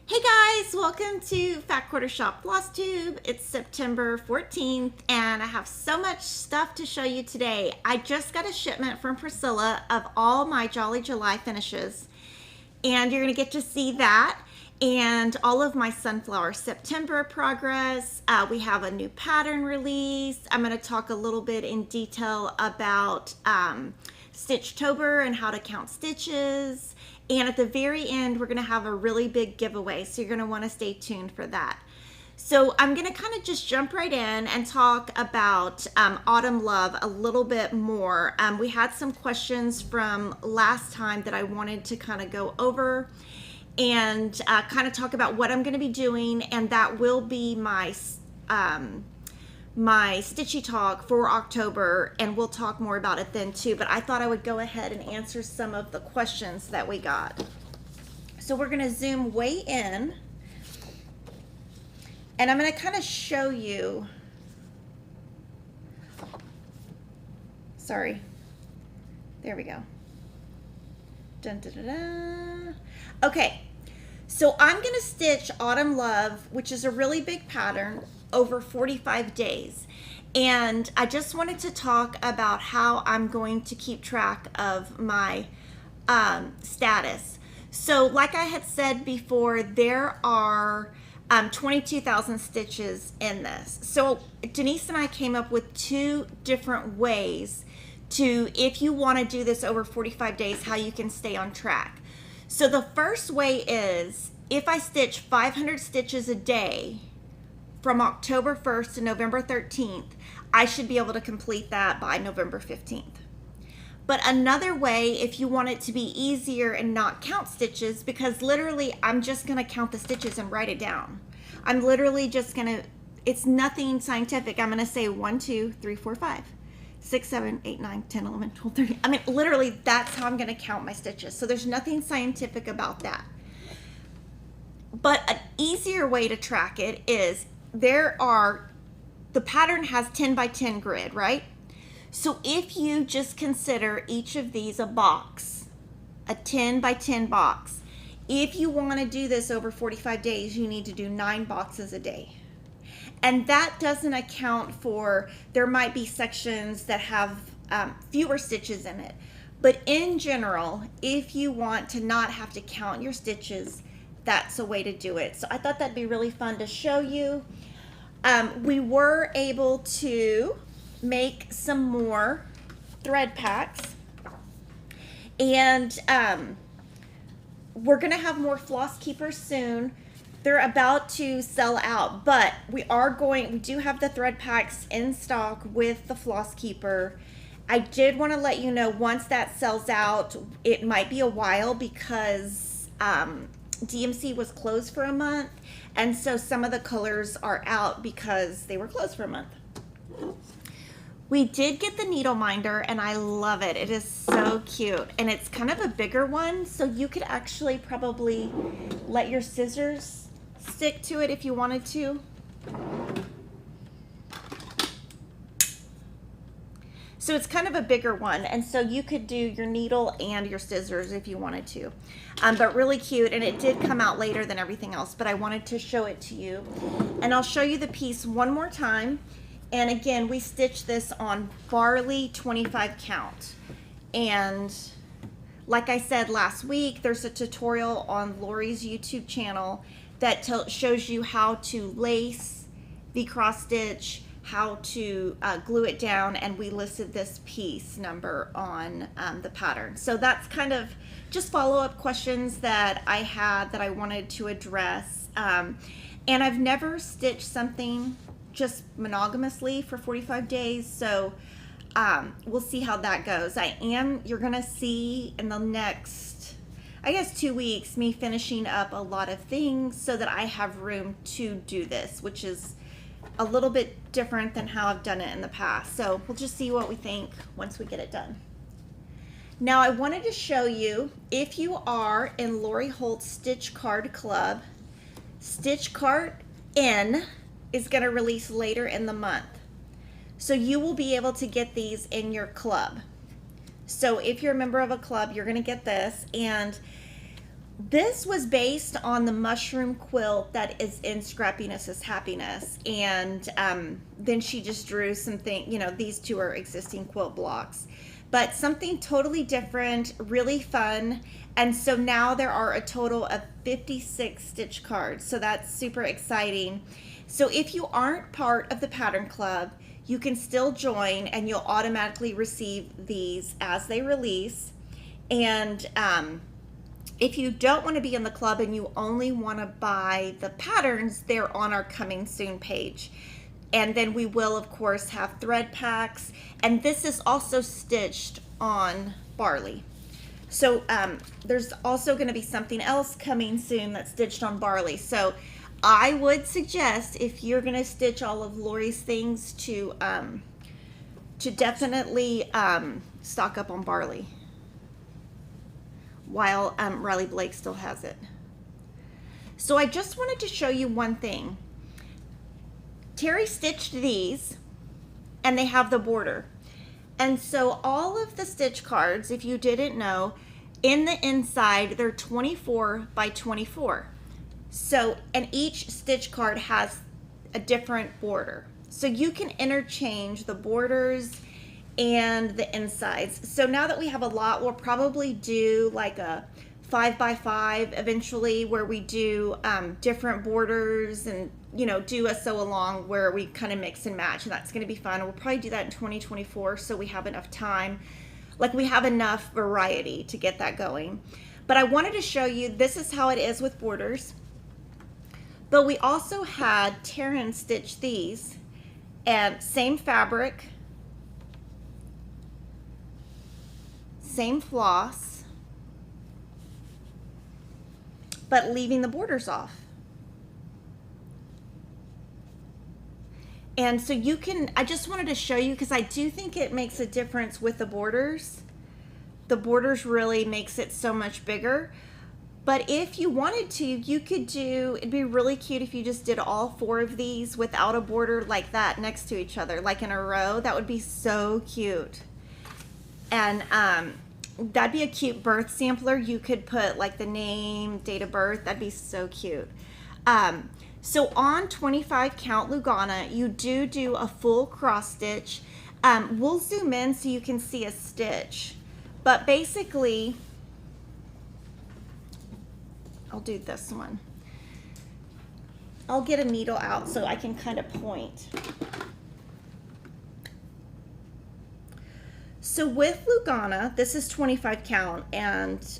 Hey guys, welcome to Fat Quarter Shop FlossTube. It's September 14th and I have so much stuff to show you today. I just got a shipment from Priscilla of all my Jolly July finishes and you're going to get to see that and all of my sunflower September progress. We have a new pattern release. I'm going to talk a little bit in detail about Stitchtober and how to count stitches. And at the very end, we're going to have a really big giveaway. So you're going to want to stay tuned for that. So I'm going to kind of just jump right in and talk about Autumn Love a little bit more. We had some questions from last time that I wanted to kind of go over and kind of talk about what I'm going to be doing. And that will be my stitchy talk for October, and we'll talk more about it then too, but I thought I would go ahead and answer some of the questions that we got. So we're going to zoom way in and I'm going to kind of show you, sorry, there we go. Dun, dun, dun, dun. Okay, so I'm going to stitch Autumn Love, which is a really big pattern, over 45 days. And I just wanted to talk about how I'm going to keep track of my status. So like I had said before, there are 22,000 stitches in this. So Denise and I came up with two different ways to, if you want to do this over 45 days, how you can stay on track. So the first way is, if I stitch 500 stitches a day from October 1st to November 13th, I should be able to complete that by November 15th. But another way, if you want it to be easier and not count stitches, because literally I'm just gonna count the stitches and write it down. I'm literally just gonna, it's nothing scientific. I'm gonna say 1, 2, 3, 4, 5, 6, 7, 8, 9, 10, 11, 12, 13. I mean, literally that's how I'm gonna count my stitches. So there's nothing scientific about that. But an easier way to track it is, the pattern has 10 by 10 grid, right? So if you just consider each of these a box, a 10 by 10 box, if you want to do this over 45 days, you need to do 9 boxes a day. And that doesn't account for, there might be sections that have fewer stitches in it. But in general, if you want to not have to count your stitches, that's a way to do it. So I thought that'd be really fun to show you. We were able to make some more thread packs, and we're gonna have more floss keepers soon. They're about to sell out, but we do have the thread packs in stock with the floss keeper. I did want to let you know, once that sells out, it might be a while because DMC was closed for a month, and so some of the colors are out because they were closed for a month. We did get the needle minder and I love it. It is so cute, and it's kind of a bigger one, so you could actually probably let your scissors stick to it if you wanted to. So it's kind of a bigger one, and so you could do your needle and your scissors if you wanted to. But really cute, and it did come out later than everything else, but I wanted to show it to you. And I'll show you the piece one more time. And again, we stitched this on barley 25 count. And like I said last week, there's a tutorial on Lori's YouTube channel that shows you how to lace the cross stitch, how to glue it down, and we listed this piece number on the pattern. So that's kind of just follow-up questions that I had that I wanted to address. And I've never stitched something just monogamously for 45 days, so we'll see how that goes. You're gonna see in the next, I guess, 2 weeks, me finishing up a lot of things so that I have room to do this, which is a little bit different than how I've done it in the past. So we'll just see what we think once we get it done. Now I wanted to show you, if you are in Lori Holt's Stitch Card Club, Stitch Card N is going to release later in the month. So you will be able to get these in your club. So if you're a member of a club, you're going to get this. And This was based on the mushroom quilt that is in Scrappiness is Happiness. And then she just drew something, you know, these two are existing quilt blocks. But something totally different, really fun. And so now there are a total of 56 stitch cards. So that's super exciting. So if you aren't part of the Pattern Club, you can still join and you'll automatically receive these as they release. And if you don't want to be in the club and you only want to buy the patterns, they're on our coming soon page. And then we will, of course, have thread packs. And this is also stitched on barley. So there's also going to be something else coming soon that's stitched on barley. So I would suggest, if you're going to stitch all of Lori's things, to definitely stock up on barley while Riley Blake still has it. So I just wanted to show you one thing. Terry stitched these and they have the border. And so all of the stitch cards, if you didn't know, in the inside, they're 24 by 24. So, and each stitch card has a different border. So you can interchange the borders and the insides. So now that we have a lot, we'll probably do like a 5 by 5 eventually, where we do different borders and, you know, do a sew along where we kind of mix and match, and that's going to be fun. We'll probably do that in 2024, so we have enough time, like we have enough variety to get that going. But I wanted to show you, this is how it is with borders. But we also had Taryn stitch these, and same fabric, same floss, but leaving the borders off. And so you can, I just wanted to show you because I do think it makes a difference with the borders. The borders really makes it so much bigger. But if you wanted to, you could do, it'd be really cute if you just did all 4 of these without a border like that next to each other, like in a row. That would be so cute. And that'd be a cute birth sampler. You could put like the name, date of birth. That'd be so cute. So on 25 count Lugana, you do a full cross stitch. We'll zoom in so you can see a stitch. But basically, I'll do this one. I'll get a needle out so I can kind of point. So with Lugana, this is 25 count, and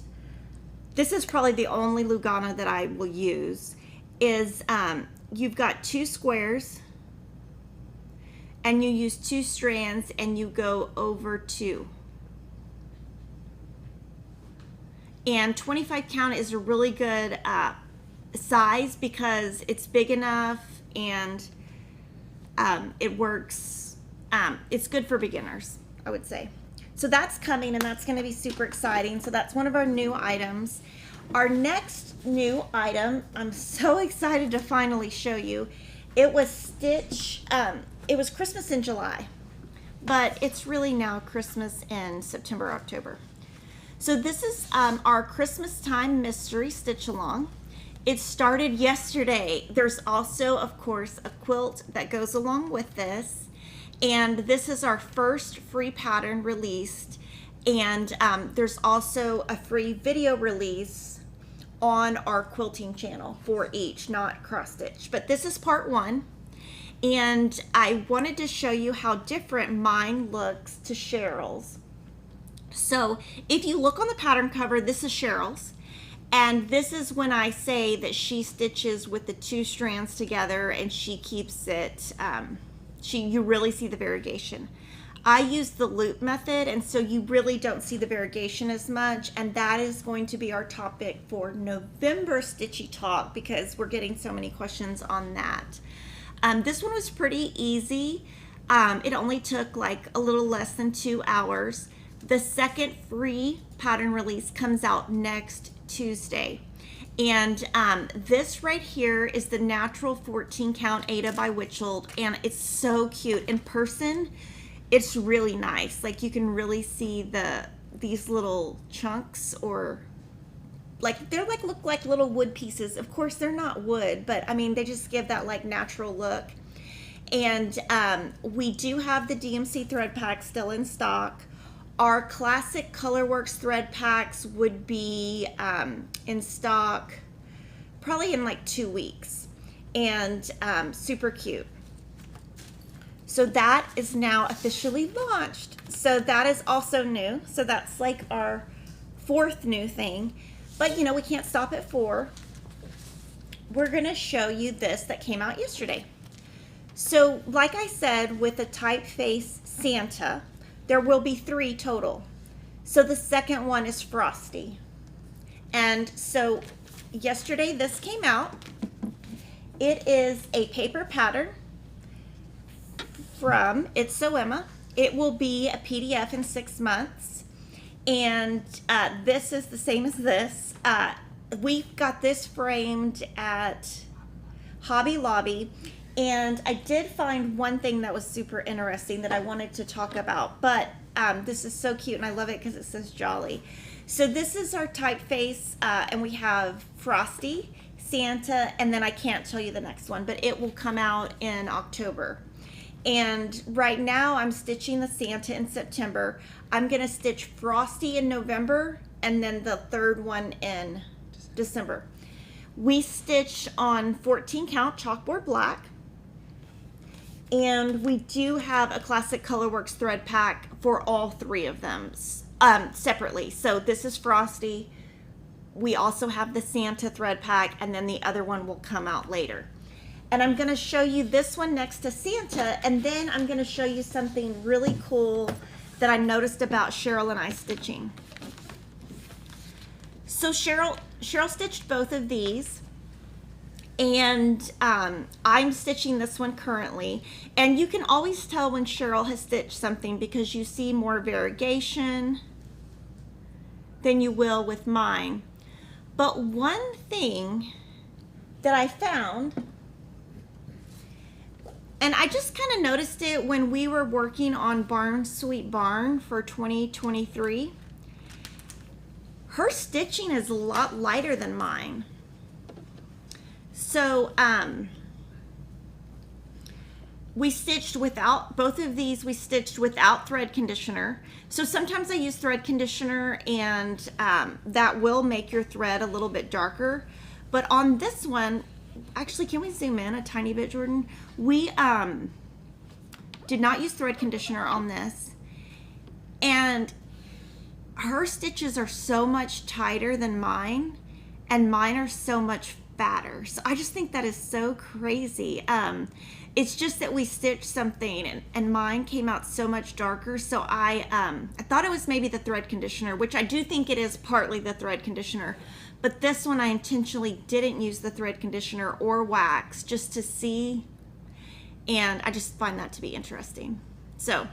this is probably the only Lugana that I will use, is you've got 2 squares, and you use 2 strands, and you go over 2. And 25 count is a really good size because it's big enough and it works. It's good for beginners, I would say. So that's coming, and that's going to be super exciting. So that's one of our new items. Our next new item, I'm so excited to finally show you. It was stitch, it was Christmas in July, but it's really now Christmas in September, October. So this is our Christmastime mystery stitch along. It started yesterday. There's also, of course, a quilt that goes along with this. And this is our first free pattern released. And there's also a free video release on our quilting channel for each, not cross stitch. But this is part 1. And I wanted to show you how different mine looks to CHERYL'S. So if you look on the pattern cover, this is CHERYL'S, and this is when I say that she stitches with the 2 strands together and she keeps it, you really see the variegation. I use the loop method, and so you really don't see the variegation as much, and that is going to be our topic for November Stitchy Talk because we're getting so many questions on that. This one was pretty easy. It only took like a little less than 2 hours. The second free pattern release comes out next Tuesday. And this right here is the natural 14 count Ada by Witchold, and it's so cute. In person, it's really nice. Like you can really see these little chunks or like they're like look like little wood pieces. Of course they're not wood, but I mean they just give that like natural look. And we do have the DMC thread pack still in stock. Our classic ColorWorks thread packs would be in stock probably in like 2 weeks, and super cute. So that is now officially launched. So that is also new. So that's like our 4th new thing. But you know, we can't stop at 4. We're gonna show you this that came out yesterday. So like I said, with the TypeFACE Santa, there will be 3 total. So the second one is Frosty. And so yesterday this came out. It is a paper pattern from It's So Emma. It will be a PDF in 6 months. And this is the same as this. We got this framed at Hobby Lobby, and I did find one thing that was super interesting that I wanted to talk about, but this is so cute and I love it because it says Jolly. So this is our typeface, and we have Frosty, Santa, and then I can't tell you the next one, but it will come out in October. And right now I'm stitching the Santa in September. I'm gonna stitch Frosty in November, and then the 3rd one in December. We stitch on 14 count chalkboard black, and we do have a classic ColorWorks thread pack for all 3 of them separately. So this is Frosty. We also have the Santa thread pack, and then the other one will come out later. And I'm going to show you this one next to Santa, and then I'm going to show you something really cool that I noticed about Cheryl and I stitching. So Cheryl stitched both of these, and I'm stitching this one currently. And you can always tell when Cheryl has stitched something because you see more variegation than you will with mine. But one thing that I found, and I just kind of noticed it when we were working on Barn Sweet Barn for 2023. Her stitching is a lot lighter than mine. So we stitched without, both of these we stitched without thread conditioner. So sometimes I use thread conditioner, and that will make your thread a little bit darker. But on this one, actually, can we zoom in a tiny bit, Jordan? We did not use thread conditioner on this, and her stitches are so much tighter than mine, and mine are so much fatter. So I just think that is so crazy. It's just that we stitched something, and mine came out so much darker. So I thought it was maybe the thread conditioner, which I do think it is partly the thread conditioner. But this one I intentionally didn't use the thread conditioner or wax just to see, and I just find that to be interesting. So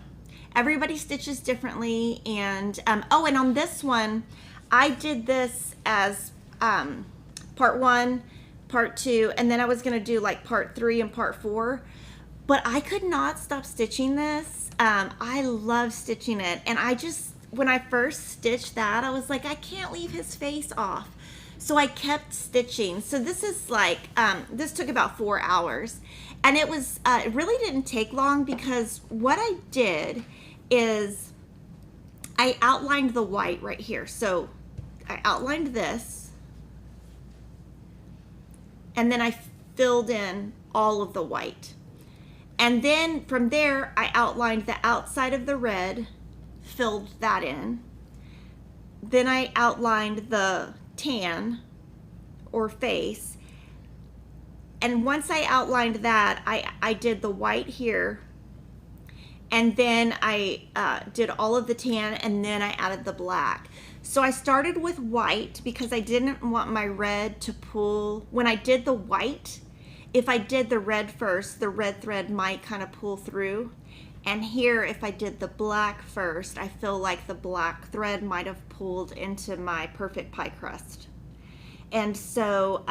everybody stitches differently, and oh, and on this one I did this as part 1, part 2, and then I was gonna do like part 3 and part 4, but I could not stop stitching this. I love stitching it, and I just, when I first stitched that, I was like, I can't leave his face off. So I kept stitching. So this is like, this took about 4 hours, and it was, it really didn't take long because what I did is I outlined the white right here. So I outlined this, and then I filled in all of the white. And then from there, I outlined the outside of the red, filled that in. Then I outlined the tan or face, and once I outlined that, I did the white here, and then I did all of the tan, and then I added the black. So I started with white because I didn't want my red to pull. When I did the white, if I did the red first, the red thread might kind of pull through. And here, if I did the black first, I feel like the black thread might have pulled into my perfect pie crust. And so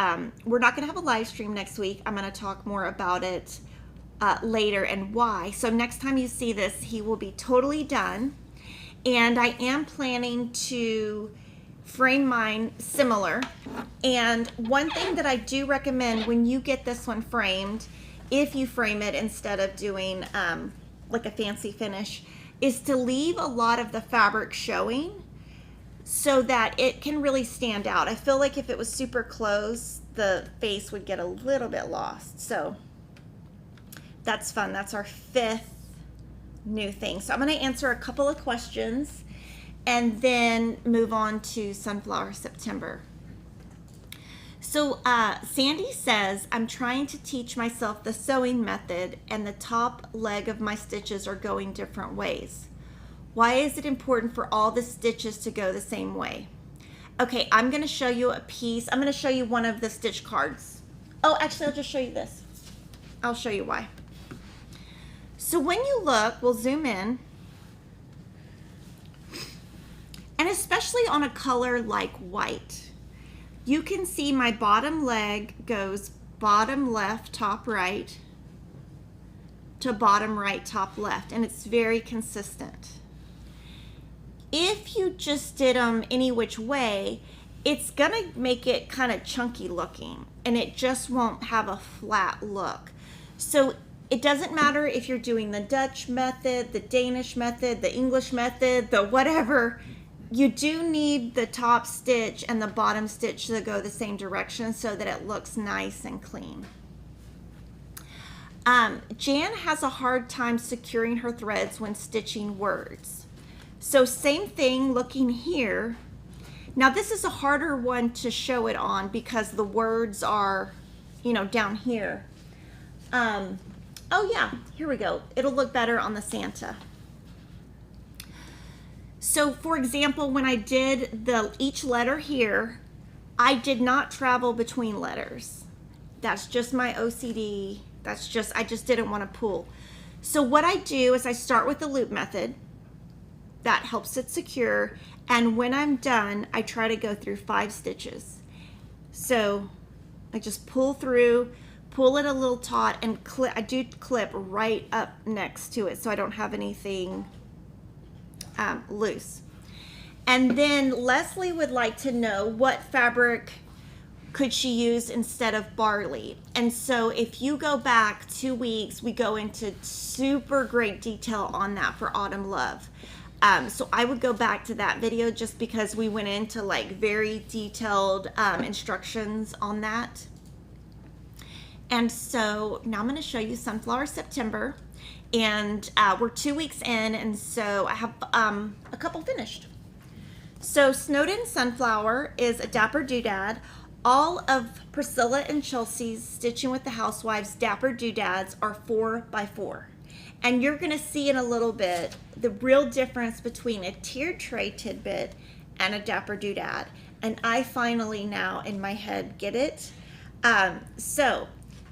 we're not going to have a live stream next week. I'm going to talk more about it later and why. So next time you see this, he will be totally done. And I am planning to frame mine similar. And one thing that I do recommend when you get this one framed, if you frame it instead of doing like a fancy finish, is to leave a lot of the fabric showing so that it can really stand out. I feel like if it was super close, the face would get a little bit lost. So that's fun. That's our 5th new thing. So I'm going to answer a couple of questions and then move on to Sunflower September. So Sandy says, I'm trying to teach myself the sewing method and the top leg of my stitches are going different ways. Why is it important for all the stitches to go the same way? Okay, I'm going to show you a piece. I'm going to show you one of the stitch cards. Oh, actually, I'll just show you this. I'll show you why. So when you look, we'll zoom in. And especially on a color like white, you can see my bottom leg goes bottom left, top right to bottom right, top left, and it's very consistent. If you just did them any which way, it's gonna make it kind of chunky looking and it just won't have a flat look. So it doesn't matter if you're doing the Dutch method, the Danish method, the English method, the whatever, you do need the top stitch and the bottom stitch to go the same direction so that it looks nice and clean. Jan has a hard time securing her threads when stitching words. So same thing looking here. Now this is a harder one to show it on because the words are, you know, down here. Oh yeah, here we go. It'll look better on the Santa. So for example, when I did each letter here, I did not travel between letters. That's just my OCD. I just didn't want to pull. So what I do is I start with the loop method. That helps it secure. And when I'm done, I try to go through 5 stitches. So I just pull through, pull it a little taut, and clip. I do clip right up next to it so I don't have anything loose. And then Leslie would like to know what fabric could she use instead of barley. And so if you go back 2 weeks, we go into super great detail on that for Autumn Love. So I would go back to that video just because we went into like very detailed instructions on that. And so now I'm going to show you Sunflower September. And we're 2 weeks in, and so I have a couple finished. So Snowden Sunflower is a Dapper Doodad. All of Priscilla and Chelsea's Stitching with the Housewives Dapper Doodads are 4x4. And you're going to see in a little bit the real difference between a tiered tray tidbit and a Dapper Doodad. And I finally now in my head get it. So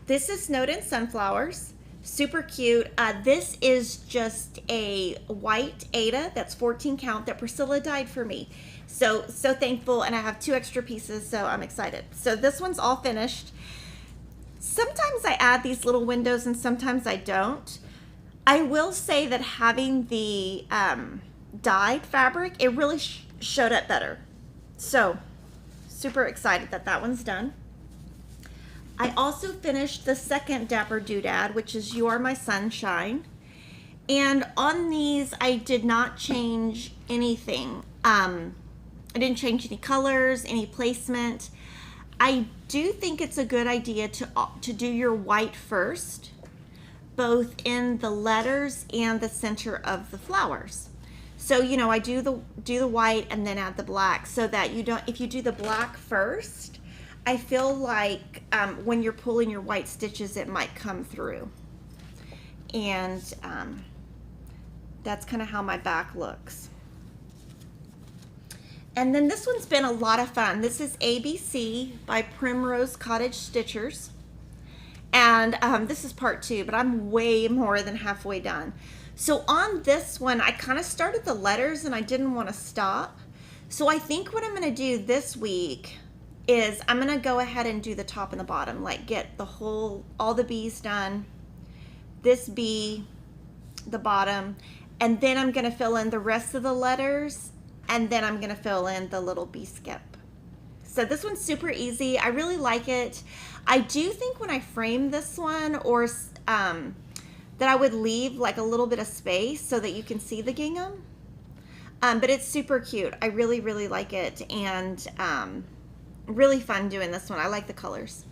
this is Snowden Sunflowers. Super cute. This is just a white Ada that's 14 count that Priscilla dyed for me. So thankful, and I have 2 extra pieces, so I'm excited. So this one's all finished. Sometimes I add these little windows and sometimes I don't. I will say that having the dyed fabric, it really showed up better. So super excited that that one's done. I also finished the second Dapper Doodad, which is You Are My Sunshine. And on these, I did not change anything. I didn't change any colors, any placement. I do think it's a good idea to do your white first, both in the letters and the center of the flowers. So, you know, I do the white and then add the black so that you don't, if you do the black first, I feel like when you're pulling your white stitches, it might come through. And that's kind of how my back looks. And then this one's been a lot of fun. This is ABC by Primrose Cottage Stitchers. And this is part 2, but I'm way more than halfway done. So on this one, I kind of started the letters and I didn't want to stop. So I think what I'm going to do this week is I'm going to go ahead and do the top and the bottom, like get the whole, all the B's done, this B, the bottom, and then I'm going to fill in the rest of the letters And then I'm gonna fill in the little bee skip. So this one's super easy. I really like it. I do think when I frame this one, or that I would leave like a little bit of space so that you can see the gingham. But it's super cute. I really, really like it, and really fun doing this one. I like the colors.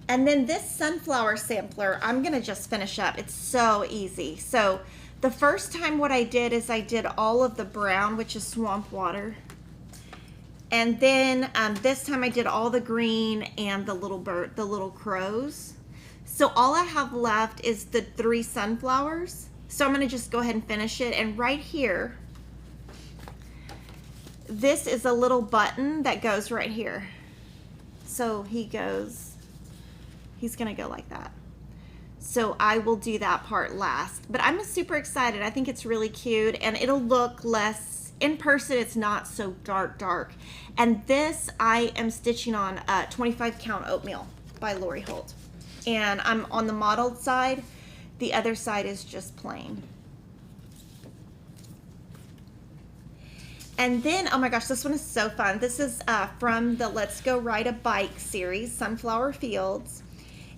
And then this sunflower sampler, I'm gonna just finish up. It's so easy. So the first time what I did is I did all of the brown, which is swamp water. And then this time I did all the green and the little crows. So all I have left is the 3 sunflowers. So I'm gonna just go ahead and finish it. And right here, this is a little button that goes right here. So he's gonna go like that. So I will do that part last. But I'm super excited. I think it's really cute, and it'll look less, in person it's not so dark. And this I am stitching on 25 count oatmeal by Lori Holt. And I'm on the modeled side. The other side is just plain. And then, oh my gosh, this one is so fun. This is from the Let's Go Ride a Bike series, Sunflower Fields.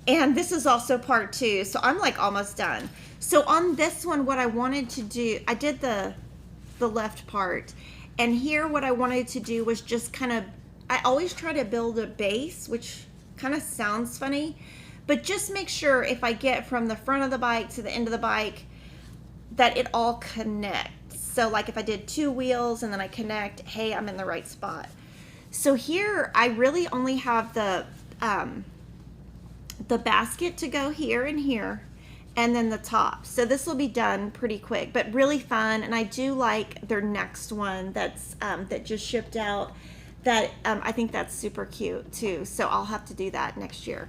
And this is also part 2, so I'm like almost done. So on this one, what I wanted to do, I did the left part, and here what I wanted to do was just kind of, I always try to build a base, which kind of sounds funny, but just make sure if I get from the front of the bike to the end of the bike that it all connects. So like if I did 2 wheels and then I connect, hey, I'm in the right spot. So here I really only have the basket to go here and here, and then the top. So this will be done pretty quick, but really fun. And I do like their next one that's that just shipped out. That I think that's super cute too. So I'll have to do that next year.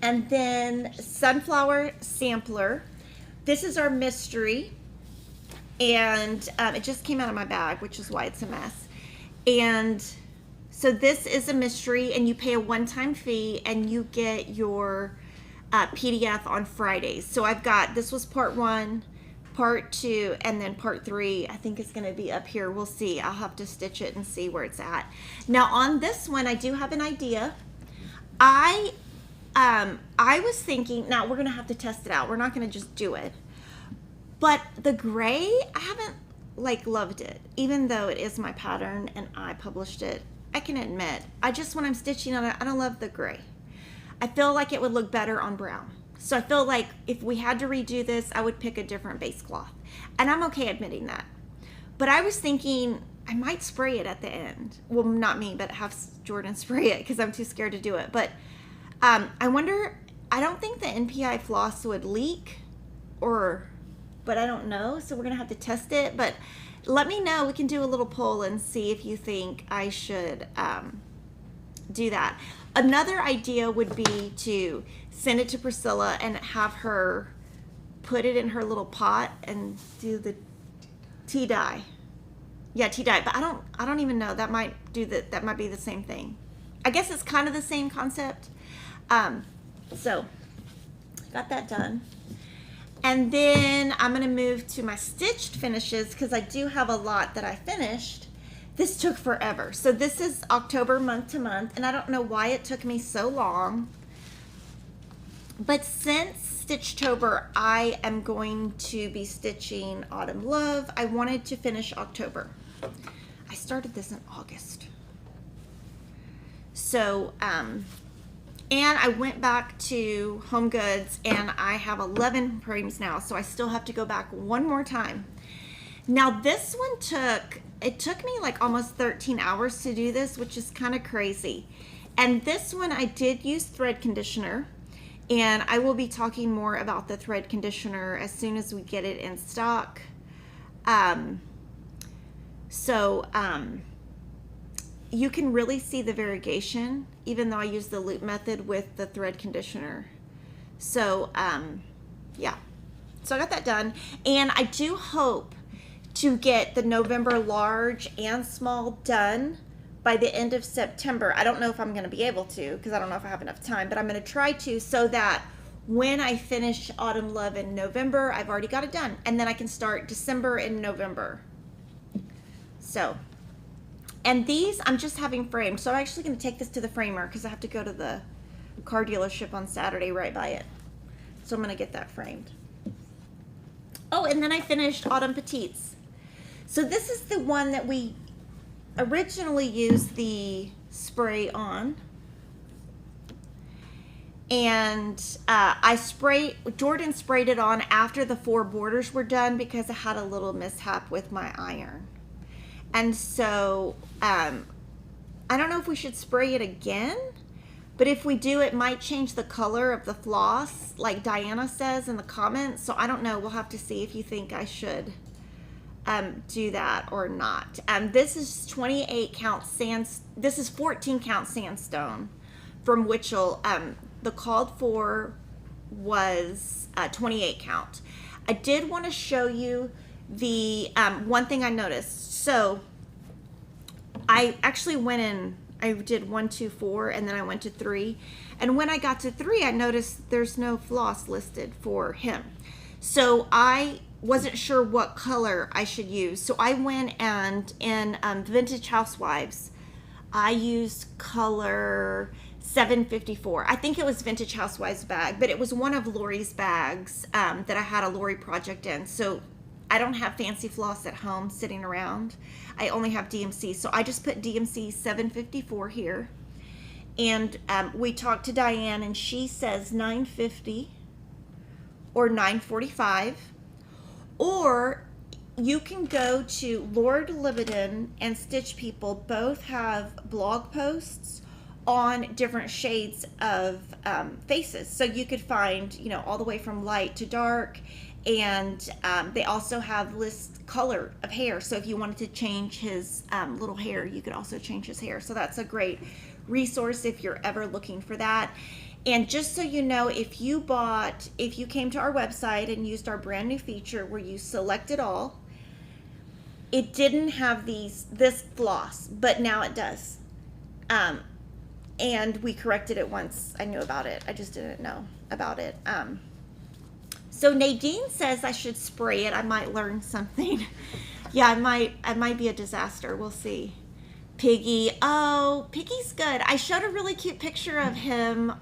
And then Sunflower Sampler. This is our mystery, and it just came out of my bag, which is why it's a mess. And so this is a mystery, and you pay a one-time fee, and you get your PDF on Fridays. So I've got, this was part 1, part 2, and then part 3. I think it's going to be up here. We'll see. I'll have to stitch it and see where it's at. Now on this one, I do have an idea. I was thinking, now we're going to have to test it out. We're not going to just do it. But the gray, I haven't like loved it, even though it is my pattern and I published it. I can admit, when I'm stitching on it, I don't love the gray. I feel like it would look better on brown. So I feel like if we had to redo this, I would pick a different base cloth. And I'm okay admitting that. But I was thinking I might spray it at the end. Well, not me, but have Jordan spray it because I'm too scared to do it. But I wonder, I don't think the NPI floss would leak, but I don't know. So we're going to have to test it. But let me know. We can do a little poll and see if you think I should do that. Another idea would be to send it to Priscilla and have her put it in her little pot and do the tea dye. Yeah, tea dye. But I don't even know. That might be the same thing. I guess it's kind of the same concept. So got that done. And then I'm going to move to my stitched finishes because I do have a lot that I finished. This took forever. So this is October month to month, and I don't know why it took me so long. But since Stitchtober, I am going to be stitching Autumn Love. I wanted to finish October. I started this in August. So, and I went back to Home Goods, and I have 11 frames now, so I still have to go back one more time. Now this one took me like almost 13 hours to do this, which is kind of crazy. And this one I did use thread conditioner, and I will be talking more about the thread conditioner as soon as we get it in stock. You can really see the variegation even though I use the loop method with the thread conditioner. So yeah, so I got that done, and I do hope to get the November large and small done by the end of September. I don't know if I'm going to be able to because I don't know if I have enough time, but I'm going to try to, so that when I finish Autumn Love in November, I've already got it done. And then I can start December and November. So, and these I'm just having framed. So I'm actually going to take this to the framer because I have to go to the car dealership on Saturday right by it. So I'm going to get that framed. Oh, and then I finished Autumn Petites. So this is the one that we originally used the spray on. And Jordan sprayed it on after the 4 borders were done because I had a little mishap with my iron. And so, I don't know if we should spray it again, but if we do, it might change the color of the floss, like Diana says in the comments. So I don't know. We'll have to see if you think I should do that or not. This is 28 count this is 14 count sandstone from Witchell. The called for was 28 count. I did want to show you the one thing I noticed. So I actually went in, I did 1, 2, 4, and then I went to 3. And when I got to 3, I noticed there's no floss listed for him. So I wasn't sure what color I should use. So I went and in Vintage Housewives, I used color 754. I think it was Vintage Housewives bag, but it was one of Lori's bags that I had a Lori project in. So I don't have fancy floss at home sitting around. I only have DMC. So I just put DMC 754 here. And we talked to Diane and she says 950 or 945. Or you can go to Lord Libiton and Stitch People. Both have blog posts on different shades of faces. So you could find, you know, all the way from light to dark. And they also have list color of hair. So if you wanted to change his little hair, you could also change his hair. So that's a great resource if you're ever looking for that. And just so you know, if you came to our website and used our brand new feature where you select it all, it didn't have this floss, but now it does. And we corrected it once I knew about it. I just didn't know about it. So Nadine says I should spray it. I might learn something. Yeah, I might be a disaster. We'll see. Piggy. Oh, Piggy's good. I showed a really cute picture of him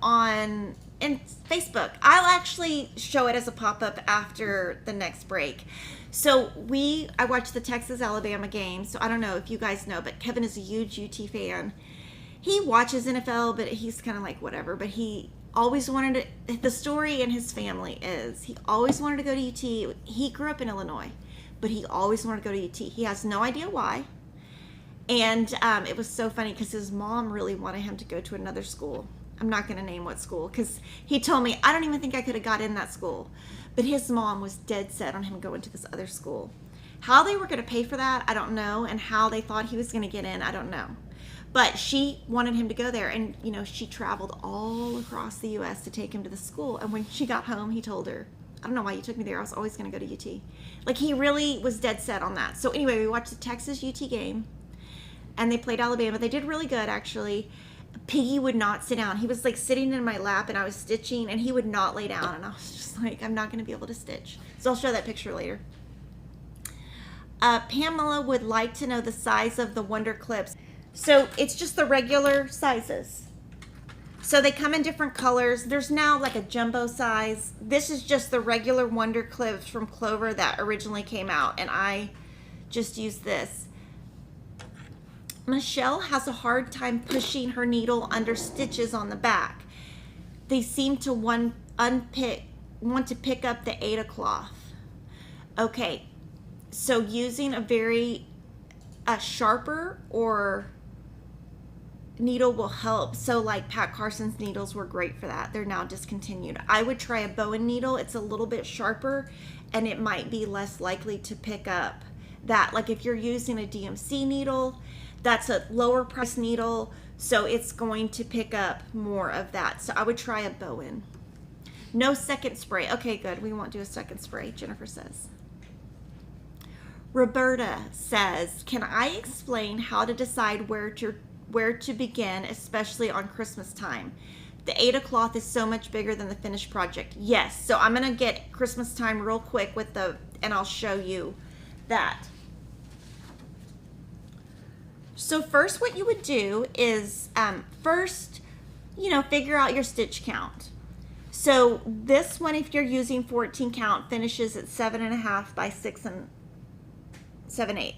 in Facebook. I'll actually show it as a pop-up after the next break. So I watched the Texas-Alabama game. So I don't know if you guys know, but Kevin is a huge UT fan. He watches NFL, but he's kind of like whatever. But he always wanted to, the story in his family is he always wanted to go to UT. He grew up in Illinois, but he always wanted to go to UT. He has no idea why. And it was so funny because his mom really wanted him to go to another school. I'm not going to name what school because he told me, I don't even think I could have got in that school. But his mom was dead set on him going to this other school. How they were going to pay for that, I don't know. And how they thought he was going to get in, I don't know. But she wanted him to go there. And, you know, she traveled all across the U.S. to take him to the school. And when she got home, he told her, I don't know why you took me there. I was always going to go to UT. Like, he really was dead set on that. So anyway, we watched the Texas UT game. And they played Alabama. They did really good, actually. Piggy would not sit down. He was like sitting in my lap and I was stitching and he would not lay down. And I was just like, I'm not going to be able to stitch. So I'll show that picture later. Pamela would like to know the size of the Wonder Clips. So it's just the regular sizes. So they come in different colors. There's now like a jumbo size. This is just the regular Wonder Clips from Clover that originally came out. And I just used this. Michelle has a hard time pushing her needle under stitches on the back. They seem to want to pick up the Aida cloth. Okay, so using a sharper or needle will help. So like Pat Carson's needles were great for that. They're now discontinued. I would try a Bowen needle. It's a little bit sharper and it might be less likely to pick up that. Like if you're using a DMC needle, that's a lower price needle, so it's going to pick up more of that. So I would try a Bowen. No second spray. Okay, good. We won't do a second spray, Jennifer says. Roberta says, can I explain how to decide where to begin, especially on Christmas time? the Aida cloth is so much bigger than the finished project. Yes, so I'm gonna get Christmastime real quick with and I'll show you that. So first what you would do is first, figure out your stitch count. So this one, if you're using 14 count, finishes at 7.5 by 6 7/8.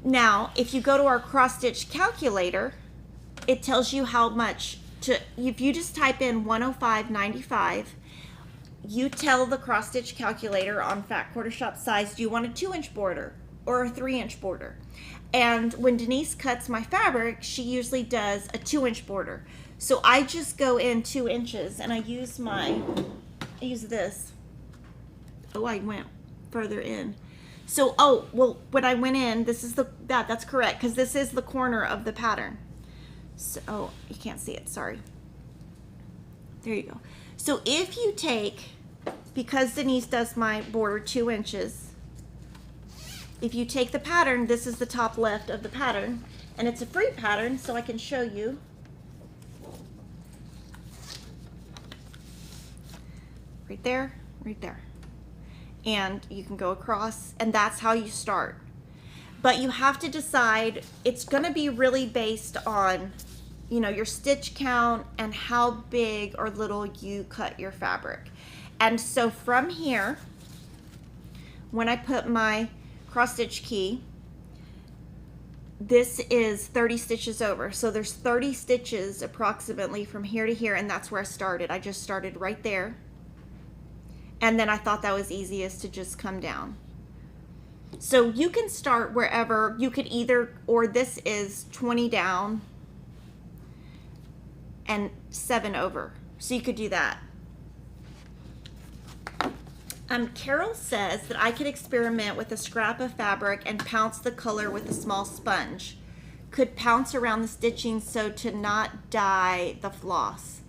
Now, if you go to our cross stitch calculator, it tells you how much if you just type in 105.95, you tell the cross stitch calculator on Fat Quarter Shop size, do you want a 2-inch border or a 3-inch border? And when Denise cuts my fabric, she usually does a 2-inch border. So I just go in 2 inches and I use this. Oh, I went further in. So, when I went in, this is that's correct, because this is the corner of the pattern. So, you can't see it, sorry. There you go. So if you take, because Denise does my border 2 inches, if you take the pattern, this is the top left of the pattern, and it's a free pattern, so I can show you. Right there, right there. And you can go across, and that's how you start. But you have to decide, it's gonna be really based on, your stitch count and how big or little you cut your fabric. And so from here, when I put my cross stitch key, this is 30 stitches over. So there's 30 stitches approximately from here to here, and that's where I started. I just started right there. And then I thought that was easiest to just come down. So you can start wherever. You could or this is 20 down and 7 over. So you could do that. Carol says that I could experiment with a scrap of fabric and pounce the color with a small sponge. Could pounce around the stitching so to not dye the floss.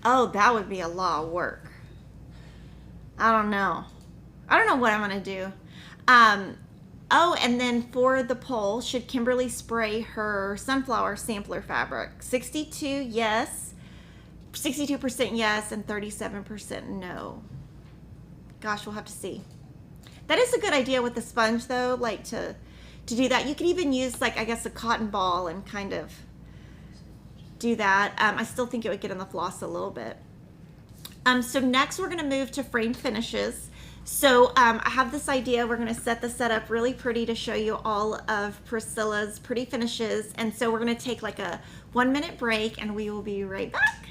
Oh, that would be a lot of work. I don't know what I'm gonna do. And then for the poll, should Kimberly spray her sunflower sampler fabric? 62 yes, 62% yes, and 37% no. Gosh, we'll have to see. That is a good idea with the sponge though, like to do that. You could even use I guess a cotton ball and kind of do that. I still think it would get in the floss a little bit. So next we're gonna move to frame finishes. So I have this idea. We're gonna set the setup really pretty to show you all of Priscilla's pretty finishes. And so we're gonna take a 1-minute break and we will be right back.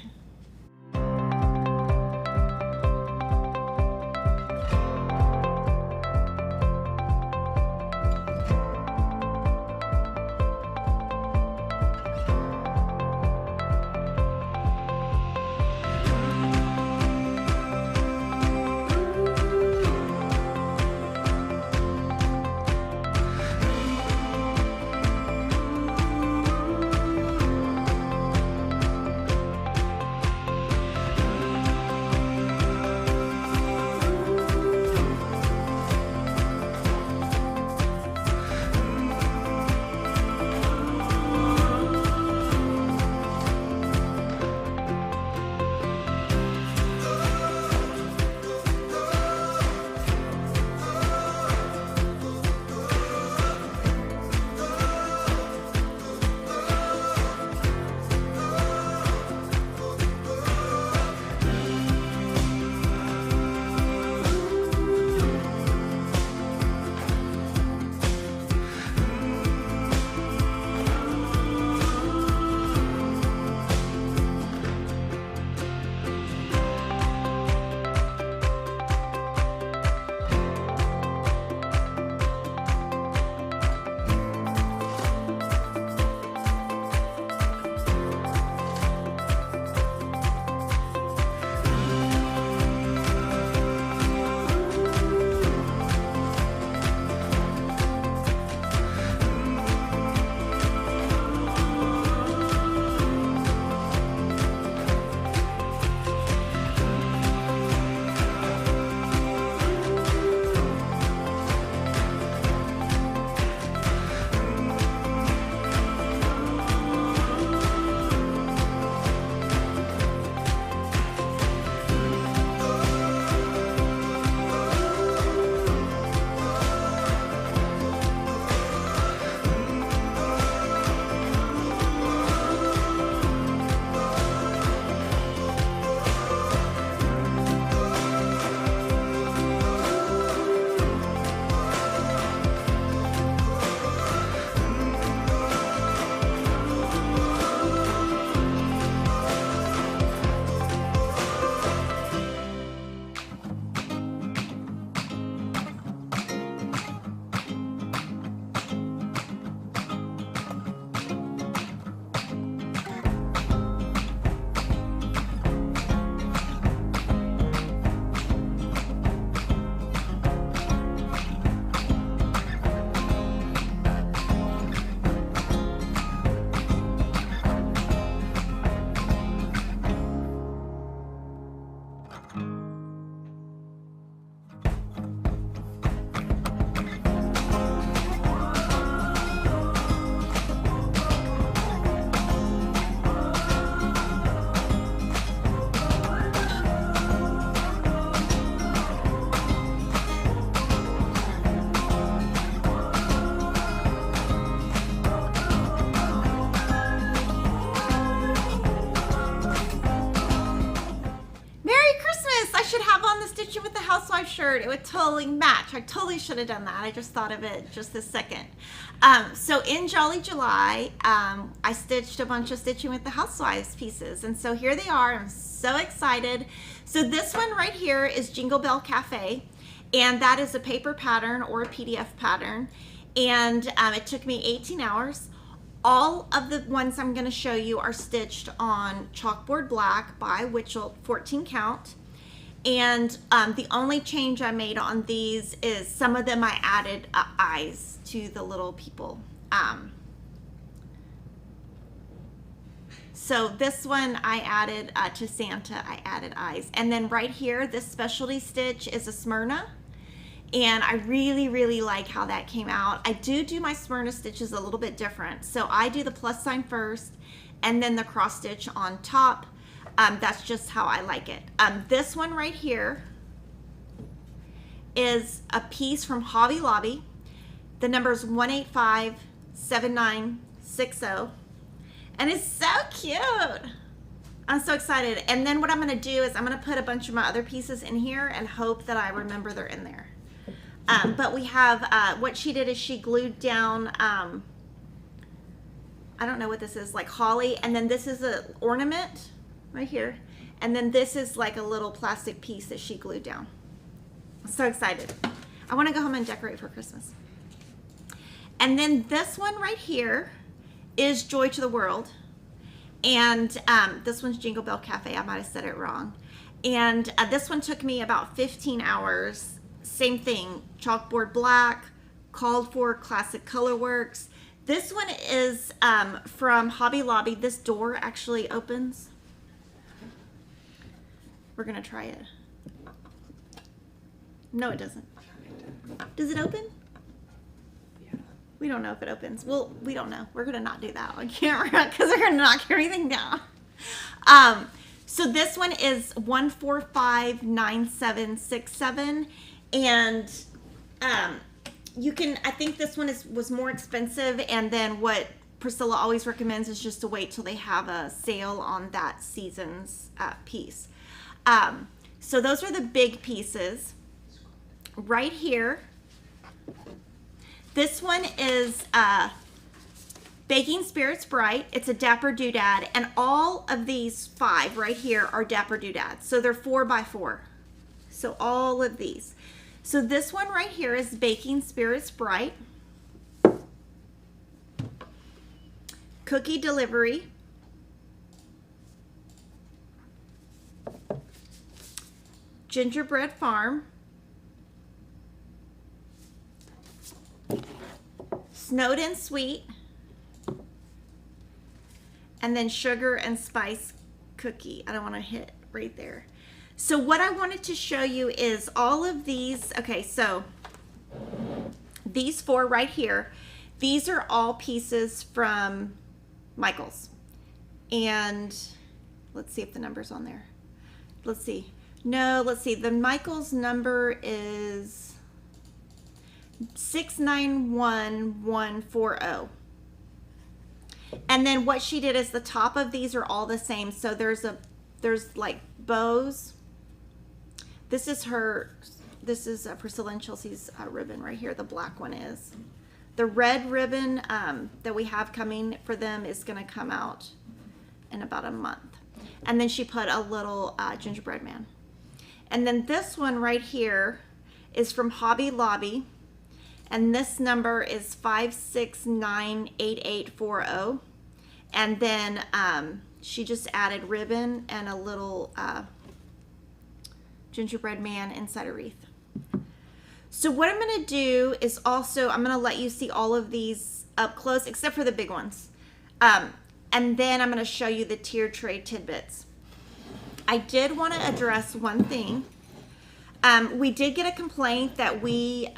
With the housewife shirt, it would totally match. I totally should have done that. I just thought of it just this second. So in Jolly July, I stitched a bunch of Stitching with the Housewives pieces, and so here they are. I'm so excited. So this one right here is Jingle Bell Cafe, and that is a paper pattern or a PDF pattern, and it took me 18 hours. All of the ones I'm going to show you are stitched on chalkboard black by Witchell 14 count. And the only change I made on these is some of them I added eyes to the little people. So this one I added to Santa, I added eyes. And then right here, this specialty stitch is a Smyrna. And I really, really like how that came out. I do my Smyrna stitches a little bit different. So I do the plus sign first and then the cross stitch on top. That's just how I like it. This one right here is a piece from Hobby Lobby. The number is 1857960. And it's so cute. I'm so excited. And then what I'm going to do is I'm going to put a bunch of my other pieces in here and hope that I remember they're in there. But we have, what she did is she glued down, I don't know what this is, like holly. And then this is an ornament right here, and then this is like a little plastic piece that she glued down. I'm so excited. I want to go home and decorate for Christmas. And then this one right here is Joy to the World, and this one's Jingle Bell Cafe. I might have said it wrong. And this one took me about 15 hours. Same thing, chalkboard black, called for classic color works. This one is from Hobby Lobby. This door actually opens. We're gonna try it. No, it doesn't. Does it open? Yeah. We don't know if it opens. Well, we don't know. We're gonna not do that on camera because we're gonna knock everything down. So this one is 1459767, and you can. I think this one was more expensive, and then what Priscilla always recommends is just to wait till they have a sale on that season's piece. So those are the big pieces. Right here, this one is Baking Spirits Bright. It's a Dapper Doodad, and all of these 5 right here are Dapper Doodads. So they're 4x4. So all of these. So this one right here is Baking Spirits Bright. Cookie Delivery. Gingerbread Farm, Snowed and Sweet, and then Sugar and Spice Cookie. I don't want to hit right there. So what I wanted to show you is all of these. Okay, so these 4 right here, these are all pieces from Michael's. And let's see if the number's on there. Let's see. No, let's see. The Michael's number is 691140. And then what she did is the top of these are all the same. So there's like bows. This is Priscilla and Chelsea's ribbon right here. The black one is. The red ribbon that we have coming for them is going to come out in about a month. And then she put a little gingerbread man. And then this one right here is from Hobby Lobby, and this number is 5698840. And then she just added ribbon and a little gingerbread man inside a wreath. So what I'm going to do is also, I'm going to let you see all of these up close, except for the big ones. And then I'm going to show you the tier tray tidbits. I did want to address one thing. We did get a complaint that we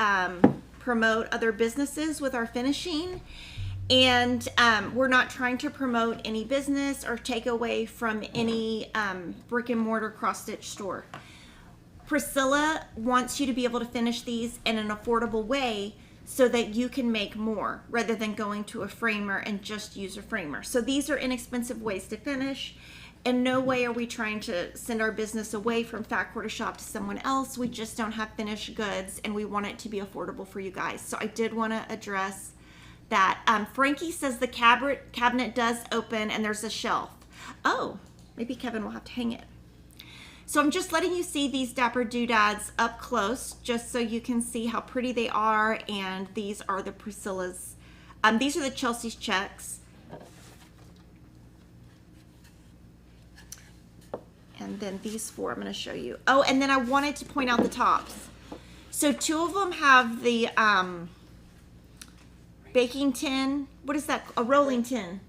promote other businesses with our finishing, and we're not trying to promote any business or take away from any brick and mortar cross stitch store. Priscilla wants you to be able to finish these in an affordable way so that you can make more rather than going to a framer and just use a framer. So these are inexpensive ways to finish. In no way are we trying to send our business away from Fat Quarter Shop to someone else. We just don't have finished goods, and we want it to be affordable for you guys. So I did want to address that. Frankie says the cabinet does open and there's a shelf. Oh, maybe Kevin will have to hang it. So I'm just letting you see these Dapper Doodads up close, just so you can see how pretty they are. And these are the Priscilla's. These are the Chelsea's checks. And then these 4 I'm going to show you. Oh, and then I wanted to point out the tops. So 2 of them have the baking tin. What is that? A rolling tin.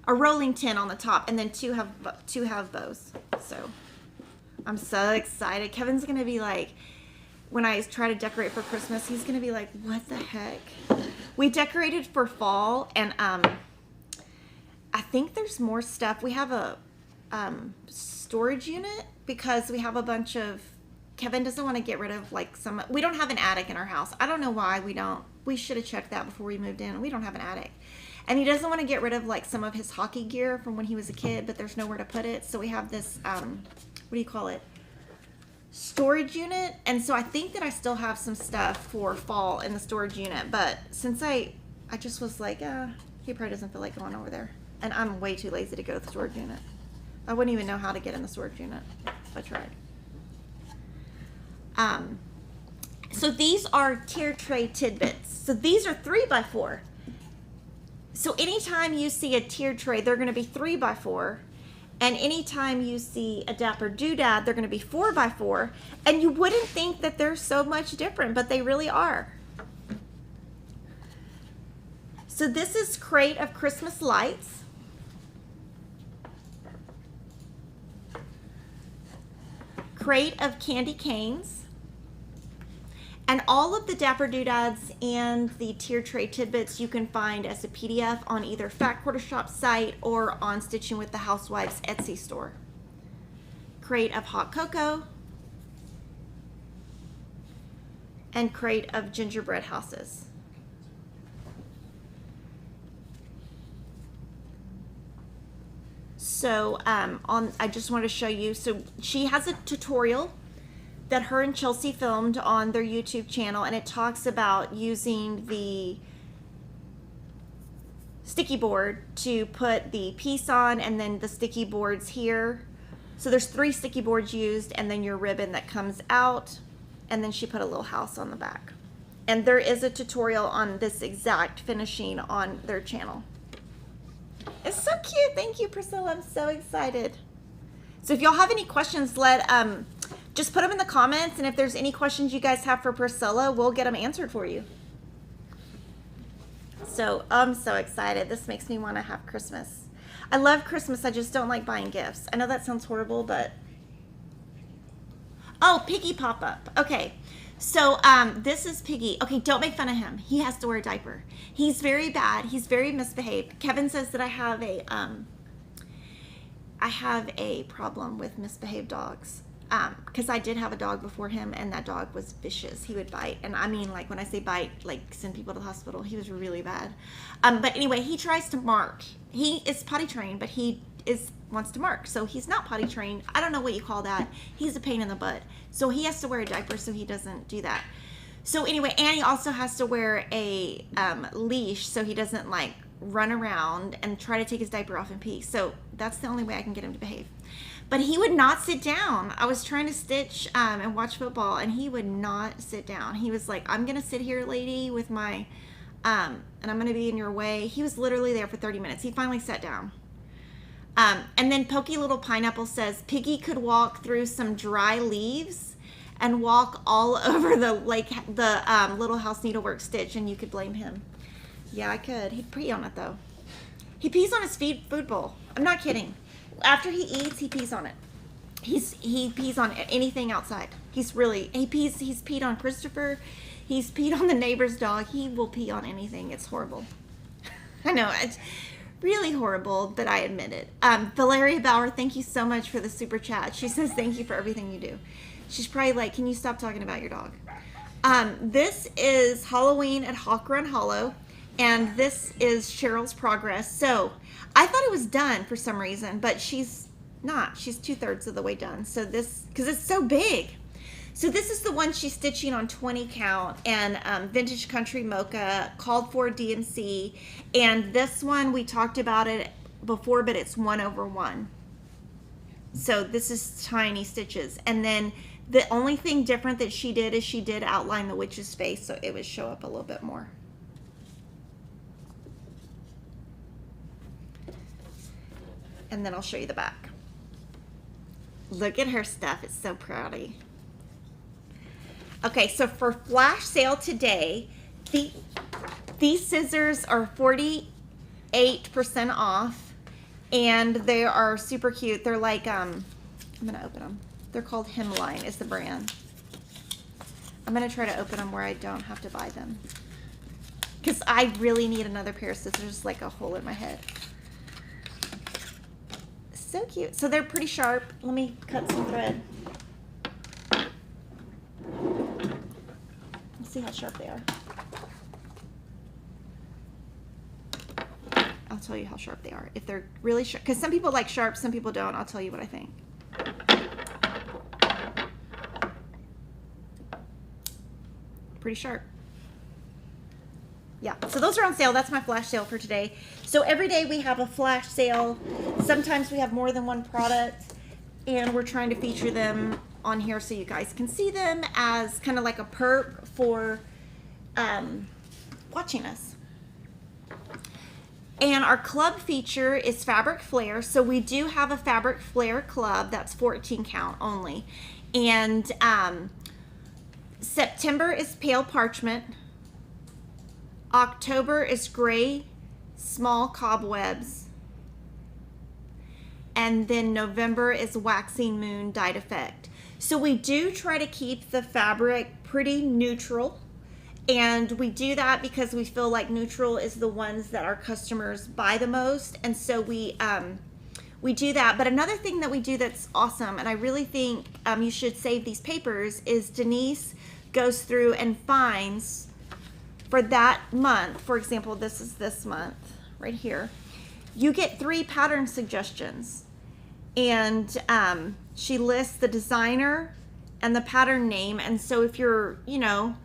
A rolling tin on the top, and then two have bows. So I'm so excited. Kevin's going to be like, when I try to decorate for Christmas, he's going to be like, what the heck? We decorated for fall, and I think there's more stuff. We have a storage unit because we have a bunch of, Kevin doesn't want to get rid of like some, we don't have an attic in our house. I don't know why we don't. We should have checked that before we moved in. We don't have an attic. And he doesn't want to get rid of like some of his hockey gear from when he was a kid, but there's nowhere to put it. So we have this, what do you call it? Storage unit. And so I think that I still have some stuff for fall in the storage unit. But since I just was like, he probably doesn't feel like going over there. And I'm way too lazy to go to the storage unit. I wouldn't even know how to get in the storage unit if I tried. So these are tier tray tidbits. So these are 3x4. So anytime you see a tier tray, they're going to be 3x4. And anytime you see a Dapper Doodad, they're going to be 4x4. And you wouldn't think that they're so much different, but they really are. So this is Crate of Christmas Lights. Crate of Candy Canes. And all of the Dapper Doodads and the tier tray tidbits you can find as a PDF on either Fat Quarter Shop site or on Stitching with the Housewives Etsy store. Crate of Hot Cocoa. And crate of gingerbread houses. So I just want to show you, so she has a tutorial that her and Chelsea filmed on their YouTube channel, and it talks about using the sticky board to put the piece on, and then the sticky boards here. So there's 3 sticky boards used, and then your ribbon that comes out, and then she put a little house on the back. And there is a tutorial on this exact finishing on their channel. It's so cute. Thank you, Priscilla. I'm so excited. So if y'all have any questions, just put them in the comments, and if there's any questions you guys have for Priscilla, we'll get them answered for you. So I'm so excited. This makes me want to have Christmas. I love Christmas. I just don't like buying gifts. I know that sounds horrible, but... Oh, Piggy pop-up. Okay. So this is Piggy. Okay, don't make fun of him. He has to wear a diaper. He's very bad. He's very misbehaved. Kevin says that I have a problem with misbehaved dogs. Because I did have a dog before him, and that dog was vicious. He would bite, and I mean, like, when I say bite, like, send people to the hospital. He was really bad. But anyway, he tries to mark. He is potty trained, but he wants to mark, so he's not potty trained. I don't know what you call that. He's a pain in the butt. So he has to wear a diaper so he doesn't do that. So anyway, and he also has to wear a leash so he doesn't, like, run around and try to take his diaper off and pee. So that's the only way I can get him to behave. But he would not sit down. I was trying to stitch and watch football, and he would not sit down. He was like, I'm going to sit here, lady, with my, and I'm going to be in your way. He was literally there for 30 minutes. He finally sat down. And then Pokey Little Pineapple says, Piggy could walk through some dry leaves and walk all over the Little House Needlework stitch, and you could blame him. Yeah, I could. He'd pee on it, though. He pees on his food bowl. I'm not kidding. After he eats, he pees on it. He pees on anything outside. He peed on Christopher. He's peed on the neighbor's dog. He will pee on anything. It's horrible. I know, it's really horrible, but I admit it. Valeria Bauer, thank you so much for the super chat. She says thank you for everything you do. She's probably like, can you stop talking about your dog? This is Halloween at Hawk Run Hollow, and this is Cheryl's progress. So I thought it was done for some reason, but she's not. She's 2/3 of the way done. So this, because it's so big. So this is the one she's stitching on 20 count, and Vintage Country Mocha, called for DMC. And this one, we talked about it before, but it's 1/1. So this is tiny stitches. And then the only thing different that she did is she did outline the witch's face, so it would show up a little bit more. And then I'll show you the back. Look at her stuff. It's so pretty. Okay, so for flash sale today, these scissors are 48% off, and they are super cute. They're like, I'm going to open them. They're called Hemline is the brand. I'm going to try to open them where I don't have to buy them, because I really need another pair of scissors, like a hole in my head. So cute. So they're pretty sharp. Let me cut some thread. Let's see how sharp they are. I'll tell you how sharp they are. If they're really sharp, because some people like sharp, some people don't. I'll tell you what I think. Pretty sharp. Yeah, so those are on sale. That's my flash sale for today. So every day we have a flash sale. Sometimes we have more than one product, and we're trying to feature them on here so you guys can see them as kind of like a perk for watching us. And our club feature is Fabric Flare. So we do have a Fabric Flare club that's 14 count only. And September is Pale Parchment. October is Gray Small Cobwebs. And then November is Waxing Moon Dyed Effect. So we do try to keep the fabric pretty neutral. And we do that because we feel like neutral is the ones that our customers buy the most. And so we do that. But another thing that we do that's awesome, and I really think you should save these papers, is Denise goes through and finds for that month. For example, this is this month right here. You get 3 pattern suggestions, and she lists the designer and the pattern name. And so if you're, you know,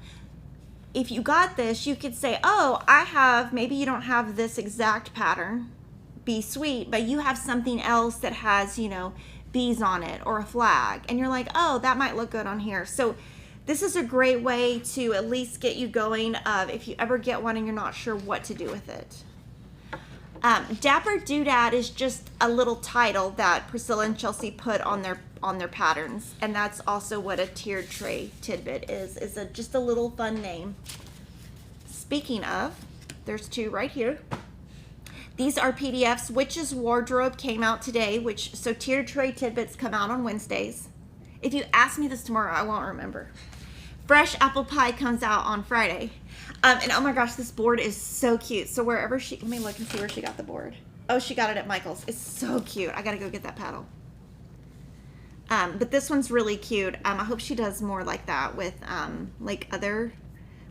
if you got this, you could say, oh, I have, maybe you don't have this exact pattern, Be Sweet, but you have something else that has, you know, bees on it or a flag. And you're like, oh, that might look good on here. So this is a great way to at least get you going if you ever get one and you're not sure what to do with it. Dapper Doodad is just a little title that Priscilla and Chelsea put on their patterns, and that's also what a tiered tray tidbit is just a little fun name. Speaking of, there's 2 right here. These are PDFs. Witch's Wardrobe came out today, so tiered tray tidbits come out on Wednesdays. If you ask me this tomorrow, I won't remember. Fresh Apple Pie comes out on Friday. And oh my gosh, this board is so cute. So wherever let me look and see where she got the board. Oh, she got it at Michael's. It's so cute. I gotta go get that paddle. But this one's really cute. I hope she does more like that with like other,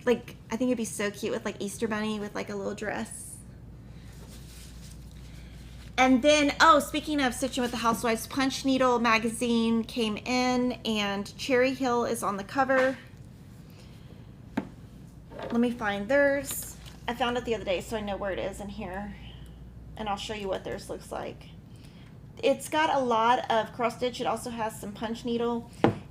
like, I think it'd be so cute with like Easter Bunny with like a little dress. And then, oh, speaking of Stitching with the Housewives, Punch Needle magazine came in, and Cherry Hill is on the cover. Let me find theirs. I found it the other day, so I know where it is in here. And I'll show you what theirs looks like. It's got a lot of cross stitch. It also has some punch needle.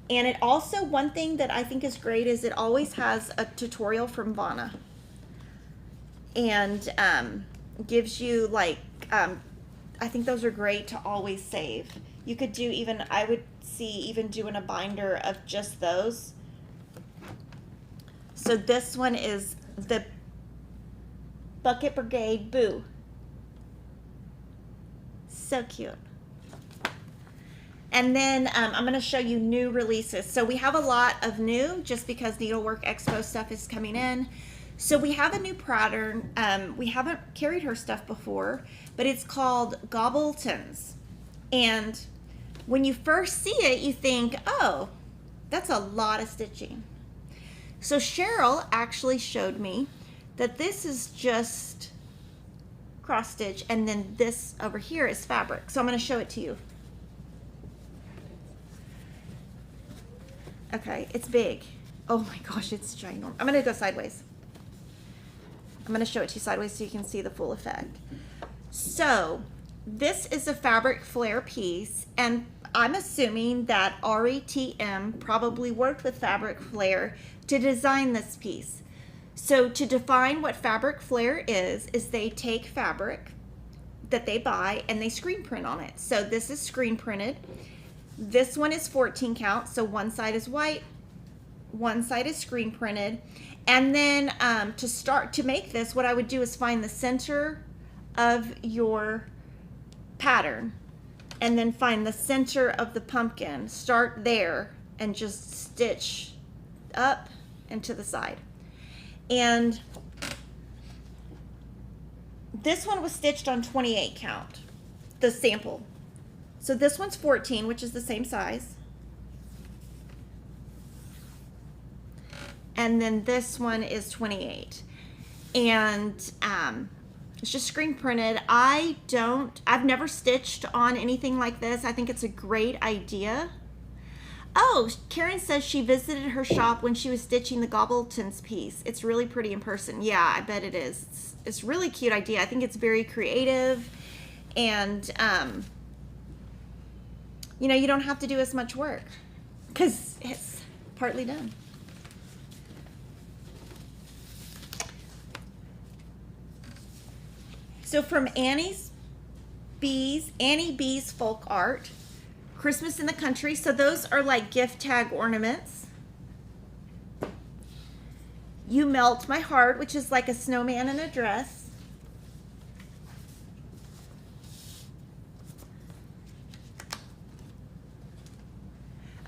And it also, one thing that I think is great is it always has a tutorial from Vana. And gives you like, I think those are great to always save. You could do even, I would see even doing a binder of just those. So this one is the Bucket Brigade Boo. So cute. And then I'm going to show you new releases. So we have a lot of new just because Needlework Expo stuff is coming in. So we have a new pattern. We haven't carried her stuff before, but it's called Gobbletons. And when you first see it, you think, oh, that's a lot of stitching. So Cheryl actually showed me that this is just cross stitch, and then this over here is fabric. So I'm going to show it to you. Okay, it's big. Oh my gosh, it's ginormous. I'm going to go sideways. I'm going to show it to you sideways so you can see the full effect. So this is a fabric flare piece, and I'm assuming that RETM probably worked with fabric flare to design this piece. So to define what fabric flare is they take fabric that they buy and they screen print on it. So this is screen printed. This one is 14 count, so one side is white, one side is screen printed. And then to make this, what I would do is find the center of your pattern and then find the center of the pumpkin. Start there and just stitch up and to the side. And this one was stitched on 28 count, the sample. So this one's 14, which is the same size. And then this one is 28. And it's just screen printed. I've never stitched on anything like this. I think it's a great idea. Oh, Karen says she visited her shop when she was stitching the Gobbletons piece. It's really pretty in person. Yeah, I bet it is. It's a really cute idea. I think it's very creative, and you know, you don't have to do as much work because it's partly done. So from Annie B's Folk Art, Christmas in the Country. So those are like gift tag ornaments. You Melt My Heart, which is like a snowman in a dress.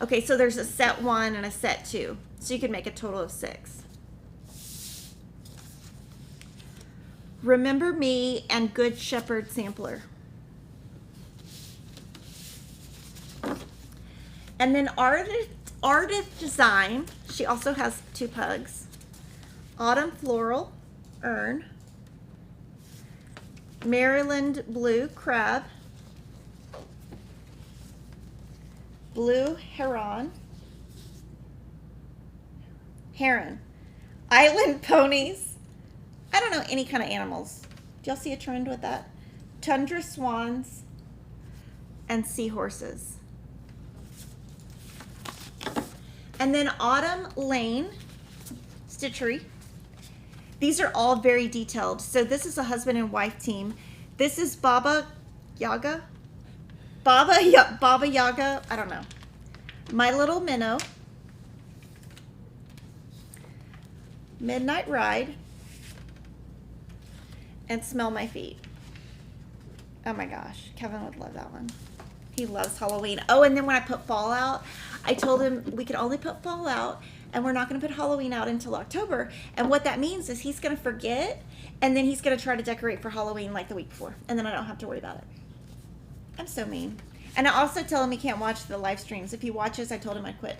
Okay, so there's a set 1 and a set 2. So you can make a total of 6. Remember Me and Good Shepherd Sampler. And then Artist Design, she also has 2 pugs. Autumn Floral Urn. Maryland Blue Crab. Blue Heron. Island Ponies. I don't know any kind of animals. Do y'all see a trend with that? Tundra Swans and Seahorses. And then Autumn Lane Stitchery. These are all very detailed. So this is a husband and wife team. This is Baba Yaga. Baba Yaga, I don't know. My Little Minnow. Midnight Ride. And Smell My Feet. Oh my gosh, Kevin would love that one. He loves Halloween. Oh, and then when I put fall out, I told him we could only put fall out and we're not going to put Halloween out until October. And what that means is he's going to forget, and then he's going to try to decorate for Halloween like the week before. And then I don't have to worry about it. I'm so mean. And I also tell him he can't watch the live streams. If he watches, I told him I'd quit.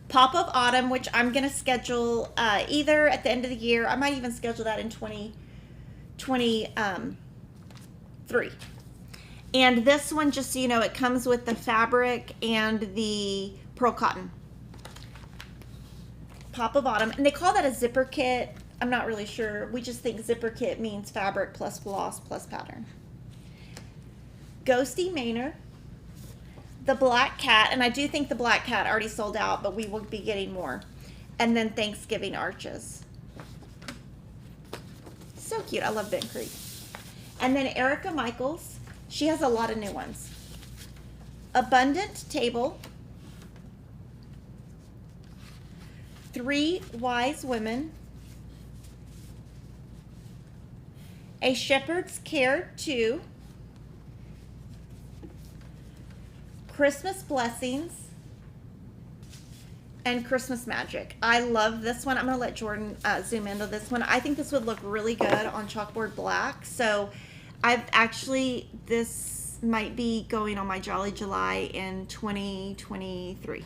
Pop of Autumn, which I'm going to schedule either at the end of the year. I might even schedule that in 2023. And this one, just so you know, it comes with the fabric and the pearl cotton. Pop of Autumn. And they call that a zipper kit. I'm not really sure. We just think zipper kit means fabric plus floss plus pattern. Ghosty Manor. The Black Cat. And I do think the Black Cat already sold out, but we will be getting more. And then Thanksgiving Arches. So cute. I love Bent Creek. And then Erica Michaels. She has a lot of new ones. Abundant Table. 3 Wise Women. A Shepherd's Care 2. Christmas Blessings, and Christmas Magic. I love this one. I'm going to let Jordan zoom into this one. I think this would look really good on chalkboard black. So this might be going on my Jolly July in 2023.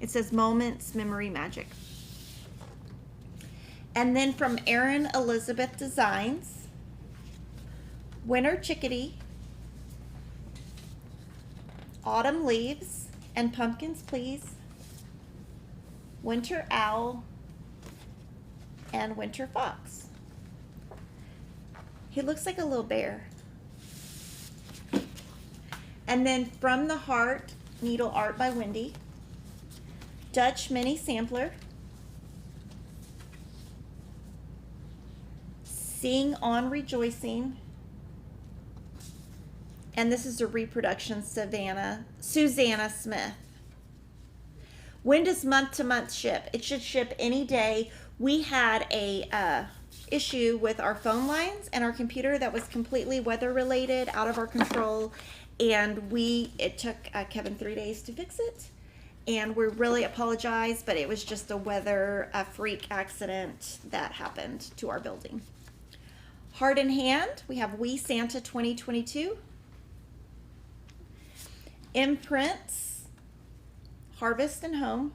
It says Moments, Memory, Magic. And then from Erin Elizabeth Designs, Winter Chickadee, Autumn Leaves, and Pumpkins Please, Winter Owl, and Winter Fox. He looks like a little bear. And then From the Heart, Needle Art by Wendy, Dutch Mini Sampler, Sing On Rejoicing, and this is a reproduction, Susanna Smith. When does month-to-month ship? It should ship any day. We had a issue with our phone lines and our computer that was completely weather-related, out of our control, and it took Kevin 3 days to fix it. And we really apologize, but it was just a freak accident that happened to our building. Heart in Hand, we have We Santa 2022. Imprints, Harvest and Home,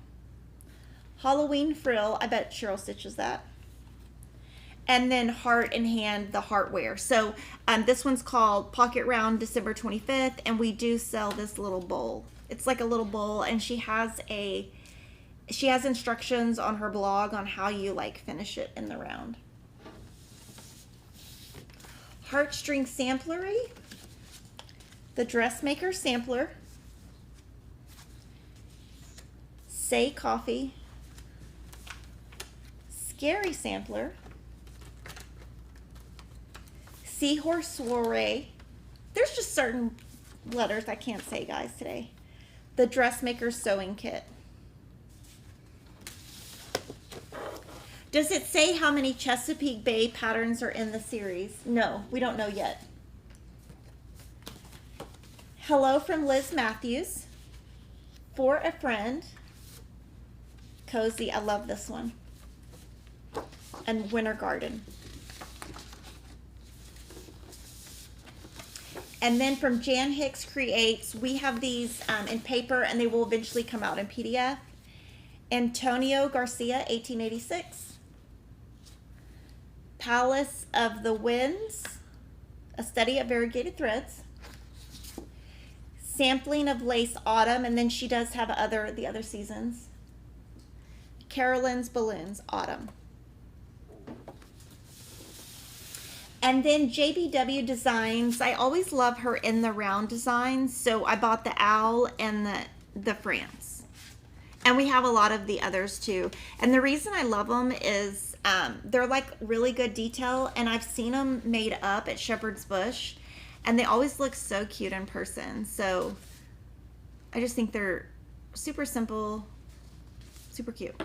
Halloween Frill, I bet Cheryl stitches that, and then Heart in Hand, the Heartware. So this one's called Pocket Round December 25th, and we do sell this little bowl. It's like a little bowl, and she has instructions on her blog on how you finish it in the round. Heartstring Samplery, the Dressmaker Sampler, Say Coffee, Scary Sampler, Seahorse Soiree. There's just certain letters I can't say, guys, today. The Dressmaker Sewing Kit. Does it say how many Chesapeake Bay patterns are in the series? No, we don't know yet. Hello from Liz Matthews. For a Friend. Cozy, I love this one. And Winter Garden. And then from Jan Hicks Creates, we have these in paper, and they will eventually come out in PDF. Antonio Garcia, 1886. Palace of the Winds, a study of variegated threads. Sampling of Lace Autumn, and then she does have the other seasons. CHERYL'S Balloons, Autumn. And then JBW Designs, I always love her in the round designs, so I bought the owl and the France. And we have a lot of the others too. And the reason I love them is they're really good detail, and I've seen them made up at Shepherd's Bush, and they always look so cute in person. So I just think they're super simple, super cute.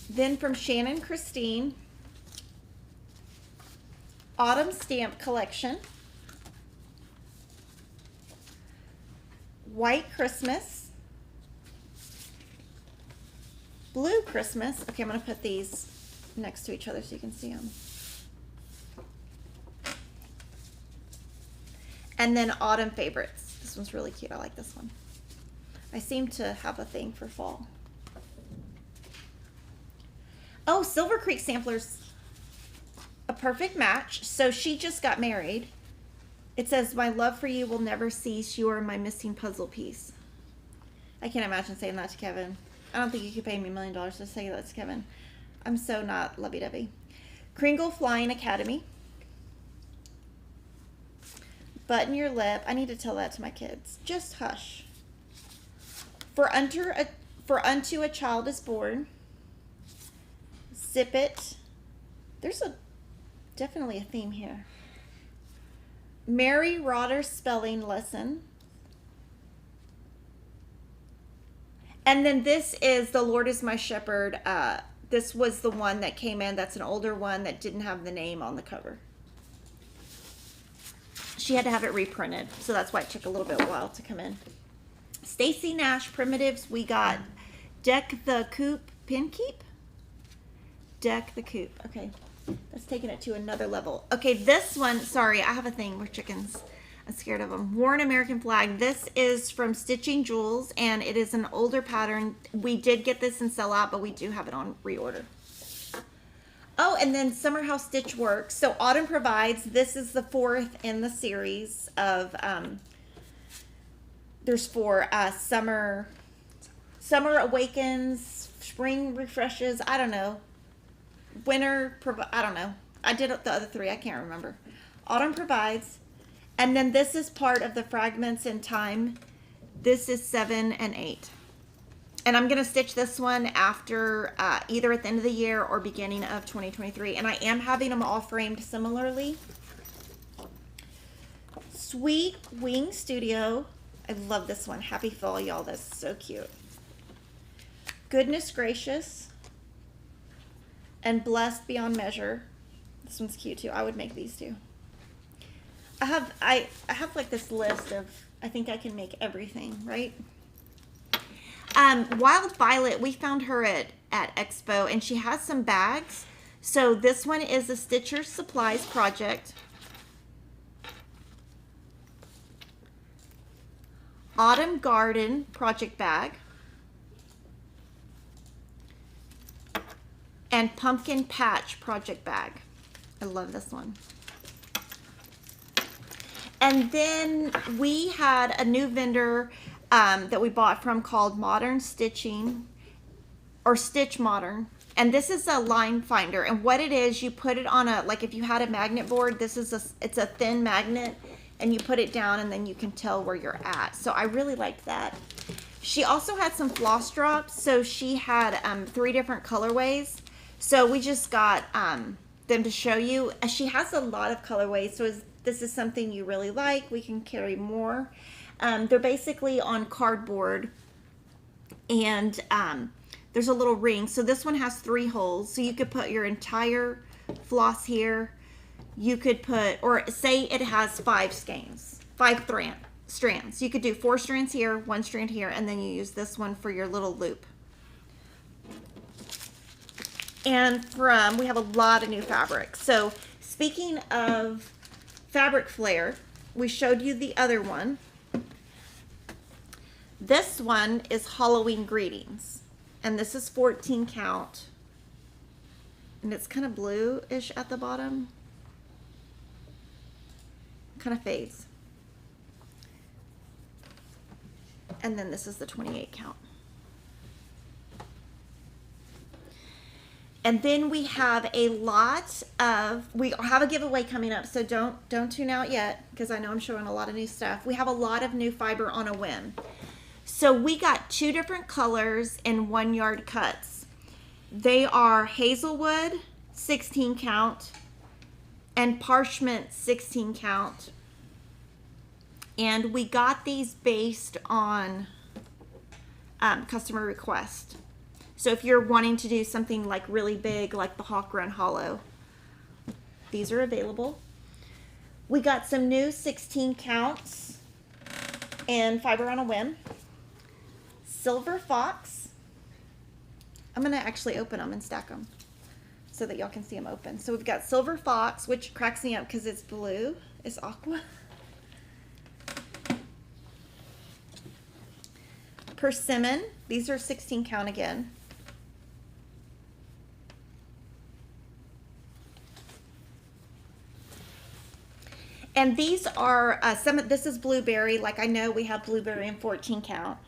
Then from Shannon Christine, Autumn Stamp Collection, White Christmas, Blue Christmas. Okay, I'm going to put these next to each other so you can see them. And then Autumn Favorites. This one's really cute. I like this one. I seem to have a thing for fall. Oh, Silver Creek Samplers, a perfect match. So she just got married. It says, my love for you will never cease. You are my missing puzzle piece. I can't imagine saying that to Kevin. I don't think you could pay me $1 million to say that to Kevin. I'm so not lovey-dovey. Kringle Flying Academy. Button Your Lip. I need to tell that to my kids. Just hush. For Unto a Child is Born. Zip It. There's definitely a theme here. Mary Rodder's Spelling Lesson. And then this is The Lord is My Shepherd. This was the one that came in. That's an older one that didn't have the name on the cover. She had to have it reprinted, so that's why it took a little bit while to come in. Stacy Nash Primitives, we got Deck the Coop, Pin Keep? Deck the Coop, okay. That's taking it to another level. Okay, this one, sorry, I have a thing with chickens. I'm scared of them. Worn American Flag. This is from Stitching Jewels, and it is an older pattern. We did get this in sellout, but we do have it on reorder. Oh, and then Summer House Stitch Works. So Autumn Provides. This is the 4th in the series of, there's 4, Summer Awakens, Spring Refreshes, I don't know. Winter, I don't know. I did the other 3. I can't remember. Autumn Provides. And then this is part of the Fragments in Time. This is 7 and 8. And I'm going to stitch this one after either at the end of the year or beginning of 2023. And I am having them all framed similarly. Sweet Wing Studio. I love this one. Happy Fall, y'all. That's so cute. Goodness Gracious. And Blessed Beyond Measure. This one's cute too. I would make these too. I have like this list of, I think I can make everything, right? Wild Violet, we found her at Expo, and she has some bags. So this one is a Stitcher's Supplies project. Autumn Garden project bag. And Pumpkin Patch project bag. I love this one. And then we had a new vendor that we bought from called Modern Stitching, or Stitch Modern. And this is a line finder. And what it is, you put it on a, like if you had a magnet board, it's a thin magnet, and you put it down and then you can tell where you're at. So I really liked that. She also had some floss drops. So she had 3 different colorways. So we just got them to show you. She has a lot of colorways. So this is something you really like, we can carry more. They're basically on cardboard, and there's a little ring. So this one has 3 holes. So you could put your entire floss here. You could put, or say it has 5 strands. You could do 4 strands here, 1 strand here, and then you use this one for your little loop. And we have a lot of new fabric. So speaking of fabric flare, we showed you the other one. This one is Halloween Greetings, and this is 14 count, and it's kind of bluish at the bottom, kind of fades. And then this is the 28 count. And then we have a lot of, we have a giveaway coming up, so don't tune out yet, because I know I'm showing a lot of new stuff. We have a lot of new fiber on a whim. So we got 2 different colors in 1 yard cuts. They are Hazelwood 16 count and Parchment 16 count. And we got these based on customer request. So if you're wanting to do something like really big, like the Hawk Run Hollow, these are available. We got some new 16 counts and fiber on a whim. Silver Fox. I'm going to actually open them and stack them so that y'all can see them open. So we've got Silver Fox, which cracks me up because it's blue. It's aqua. Persimmon. These are 16 count again. And these are this is blueberry. Like I know we have blueberry in 14 count.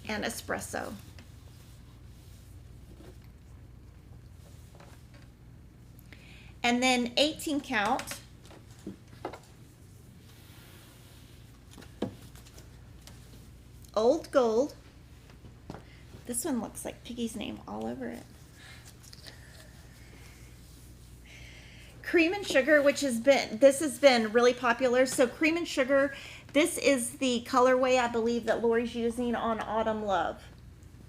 And espresso. And then 18 count. Old Gold. This one looks like Piggy's name all over it. Cream and Sugar, which has been really popular. So Cream and Sugar, this is the colorway I believe that Lori's using on Autumn Love.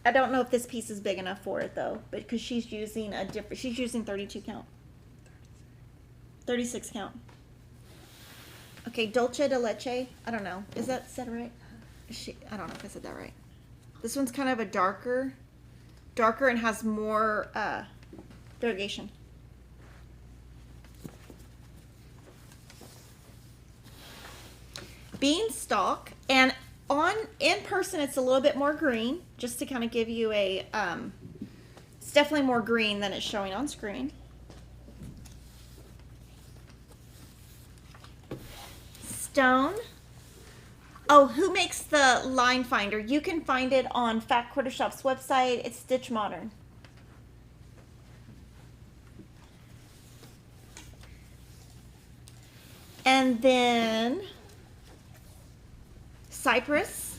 I don't know if this piece is big enough for it though, but because she's using a different, she's using 32 count. 36 count. Okay, dulce de leche. I don't know. Is that said right? I don't know if I said that right. This one's kind of a darker and has more variegation. Beanstalk, and in person it's a little bit more green, just to kind of give you a it's definitely more green than it's showing on screen. Stone. Oh, who makes the line finder? You can find it on Fat Quarter Shop's website. It's Stitch Modern. And then Cypress.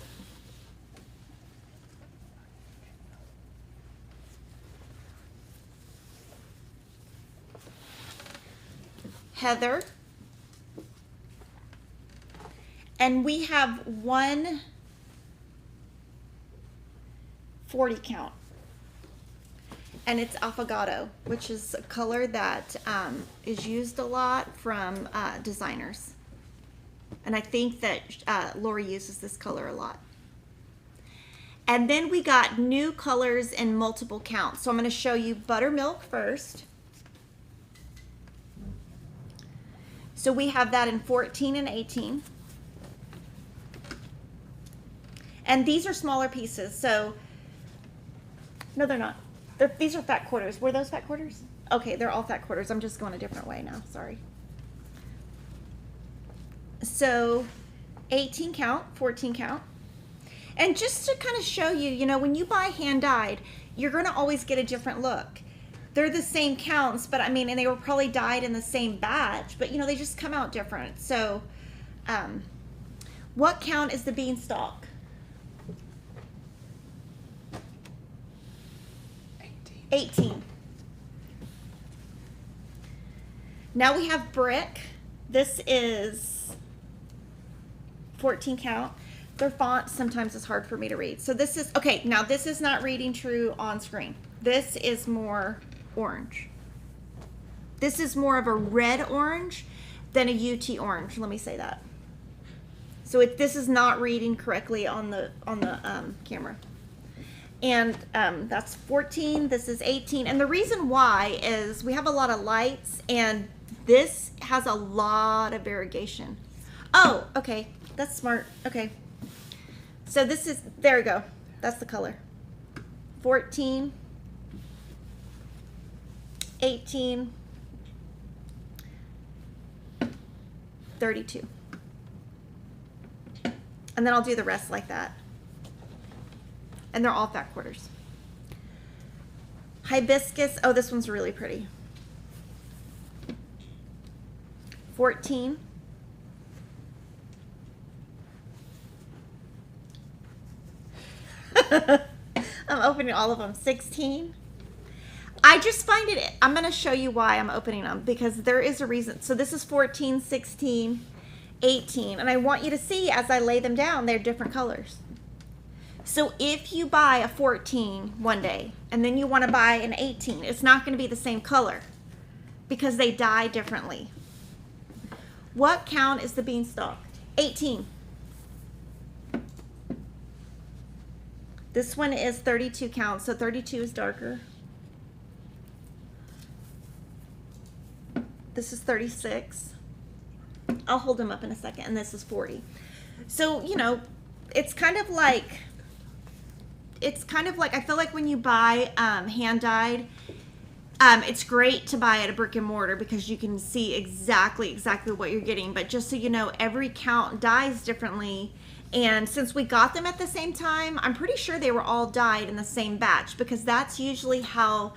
Heather. And we have one 40 count. And it's Affogato, which is a color that is used a lot from designers. And I think that Lori uses this color a lot. And then we got new colors in multiple counts. So I'm going to show you buttermilk first. So we have that in 14 and 18. And these are smaller pieces, so no, they're not. These are fat quarters. Were those fat quarters? Okay, they're all fat quarters. I'm just going a different way now. Sorry. So 18 count, 14 count. And just to kind of show you, you know, when you buy hand dyed, you're going to always get a different look. They're the same counts, but I mean, and they were probably dyed in the same batch, but you know, they just come out different. So what count is the beanstalk? 18. Now we have brick. This is 14 count. Their font sometimes is hard for me to read. So this is, okay, now this is not reading true on screen. This is more orange. This is more of a red orange than a UT orange. Let me say that. So this is not reading correctly on the camera. And that's 14, this is 18. And the reason why is we have a lot of lights and this has a lot of variegation. Oh, okay, that's smart, okay. So this is, there we go, that's the color. 14, 18, 32. And then I'll do the rest like that. And they're all fat quarters. Hibiscus, oh, this one's really pretty. 14. I'm opening all of them. 16. I just find it, I'm going to show you why I'm opening them, because there is a reason. So this is 14, 16, 18. And I want you to see as I lay them down, they're different colors. So if you buy a 14 one day and then you want to buy an 18, it's not going to be the same color because they dye differently. What count is the beanstalk? 18. This one is 32 count, so 32 is darker. This is 36. I'll hold them up in a second, and this is 40. So, you know, it's kind of like, I feel like when you buy hand dyed, it's great to buy at a brick and mortar because you can see exactly what you're getting. But just so you know, every count dyes differently. And since we got them at the same time, I'm pretty sure they were all dyed in the same batch, because that's usually how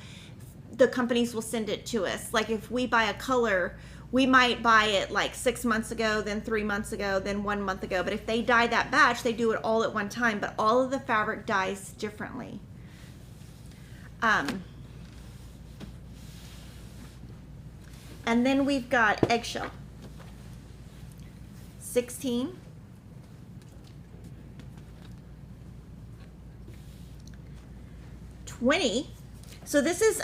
the companies will send it to us. Like if we buy a color, we might buy it like 6 months ago, then 3 months ago, then 1 month ago. But if they dye that batch, they do it all at one time. But all of the fabric dyes differently. And then we've got eggshell. 16. 20. So this is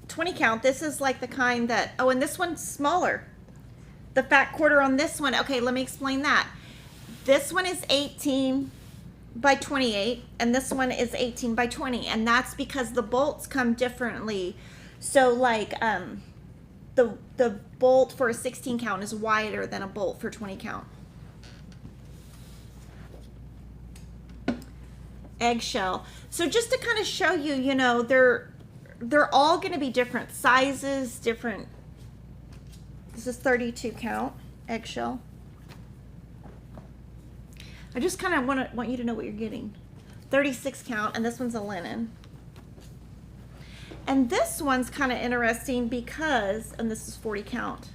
20 count. This is like the kind that, oh, and this one's smaller. The fat quarter on this one, okay, let me explain that. This one is 18 by 28, and this one is 18 by 20, and that's because the bolts come differently. So like the bolt for a 16 count is wider than a bolt for 20 count. Eggshell. So just to kind of show you, you know, they're all going to be different sizes, different. This is 32 count eggshell. I just kind of want you to know what you're getting. 36 count, and this one's a linen. And this one's kind of interesting because, and this is 40 count.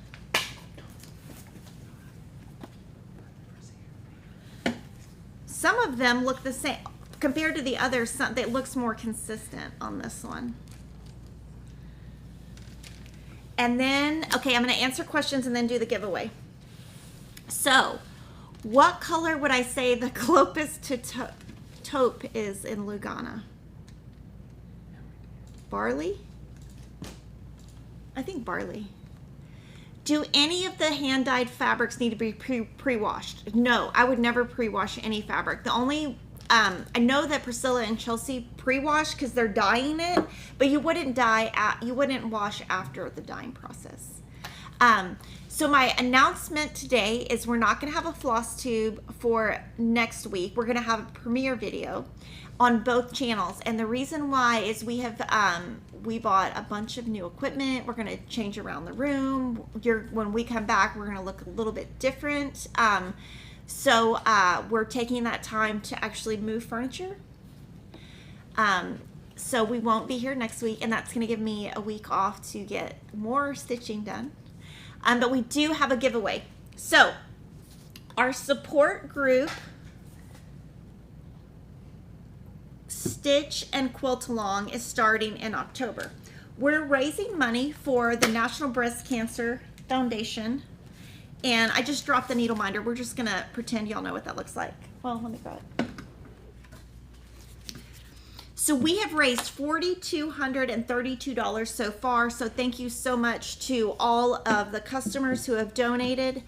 Some of them look the same compared to the others. Some that looks more consistent on this one. And then, okay, I'm going to answer questions and then do the giveaway. So, what color would I say the Clopus to taupe is in Lugana? Barley? I think barley. Do any of the hand-dyed fabrics need to be pre-washed? No, I would never pre-wash any fabric. The only, I know that Priscilla and Chelsea pre-wash because they're dyeing it, but you wouldn't wash after the dyeing process. So my announcement today is we're not going to have a FlossTube for next week. We're going to have a premiere video on both channels, and the reason why is we bought a bunch of new equipment. We're going to change around the room. When we come back, we're going to look a little bit different. So we're taking that time to actually move furniture. So we won't be here next week, and that's going to give me a week off to get more stitching done. But we do have a giveaway. So our support group, Stitch and Quilt Along, is starting in October. We're raising money for the National Breast Cancer Foundation, and I just dropped the needle minder. We're just gonna pretend y'all know what that looks like. Well, let me grab it. So we have raised $4,232 so far. So thank you so much to all of the customers who have donated.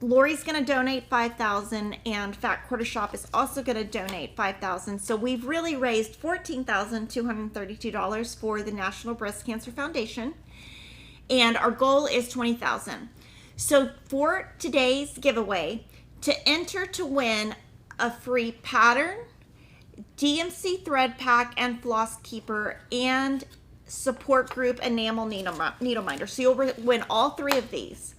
Lori's going to donate $5,000, and Fat Quarter Shop is also going to donate $5,000. So we've really raised $14,232 for the National Breast Cancer Foundation, and our goal is $20,000. So for today's giveaway, to enter to win a free pattern, DMC thread pack and floss keeper, and support group enamel needle minder. So you'll win all three of these.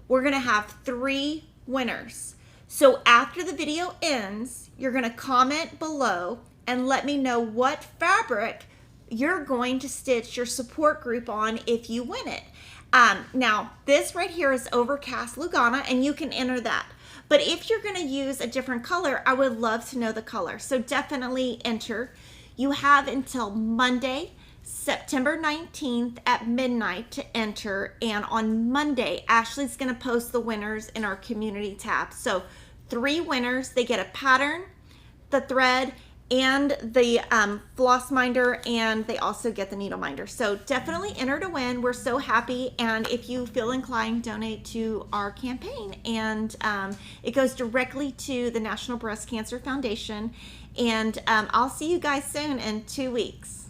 We're going to have 3 winners. So after the video ends, you're going to comment below and let me know what fabric you're going to stitch your support group on if you win it. Now, this right here is Overcast Lugana, and you can enter that. But if you're going to use a different color, I would love to know the color. So definitely enter. You have until Monday, September 19th at midnight to enter. And on Monday, Ashley's going to post the winners in our community tab. So 3 winners, they get a pattern, the thread, and the floss minder, and they also get the needle minder. So definitely enter to win. We're so happy, and if you feel inclined, donate to our campaign, and it goes directly to the National Breast Cancer Foundation. And I'll see you guys soon in 2 weeks.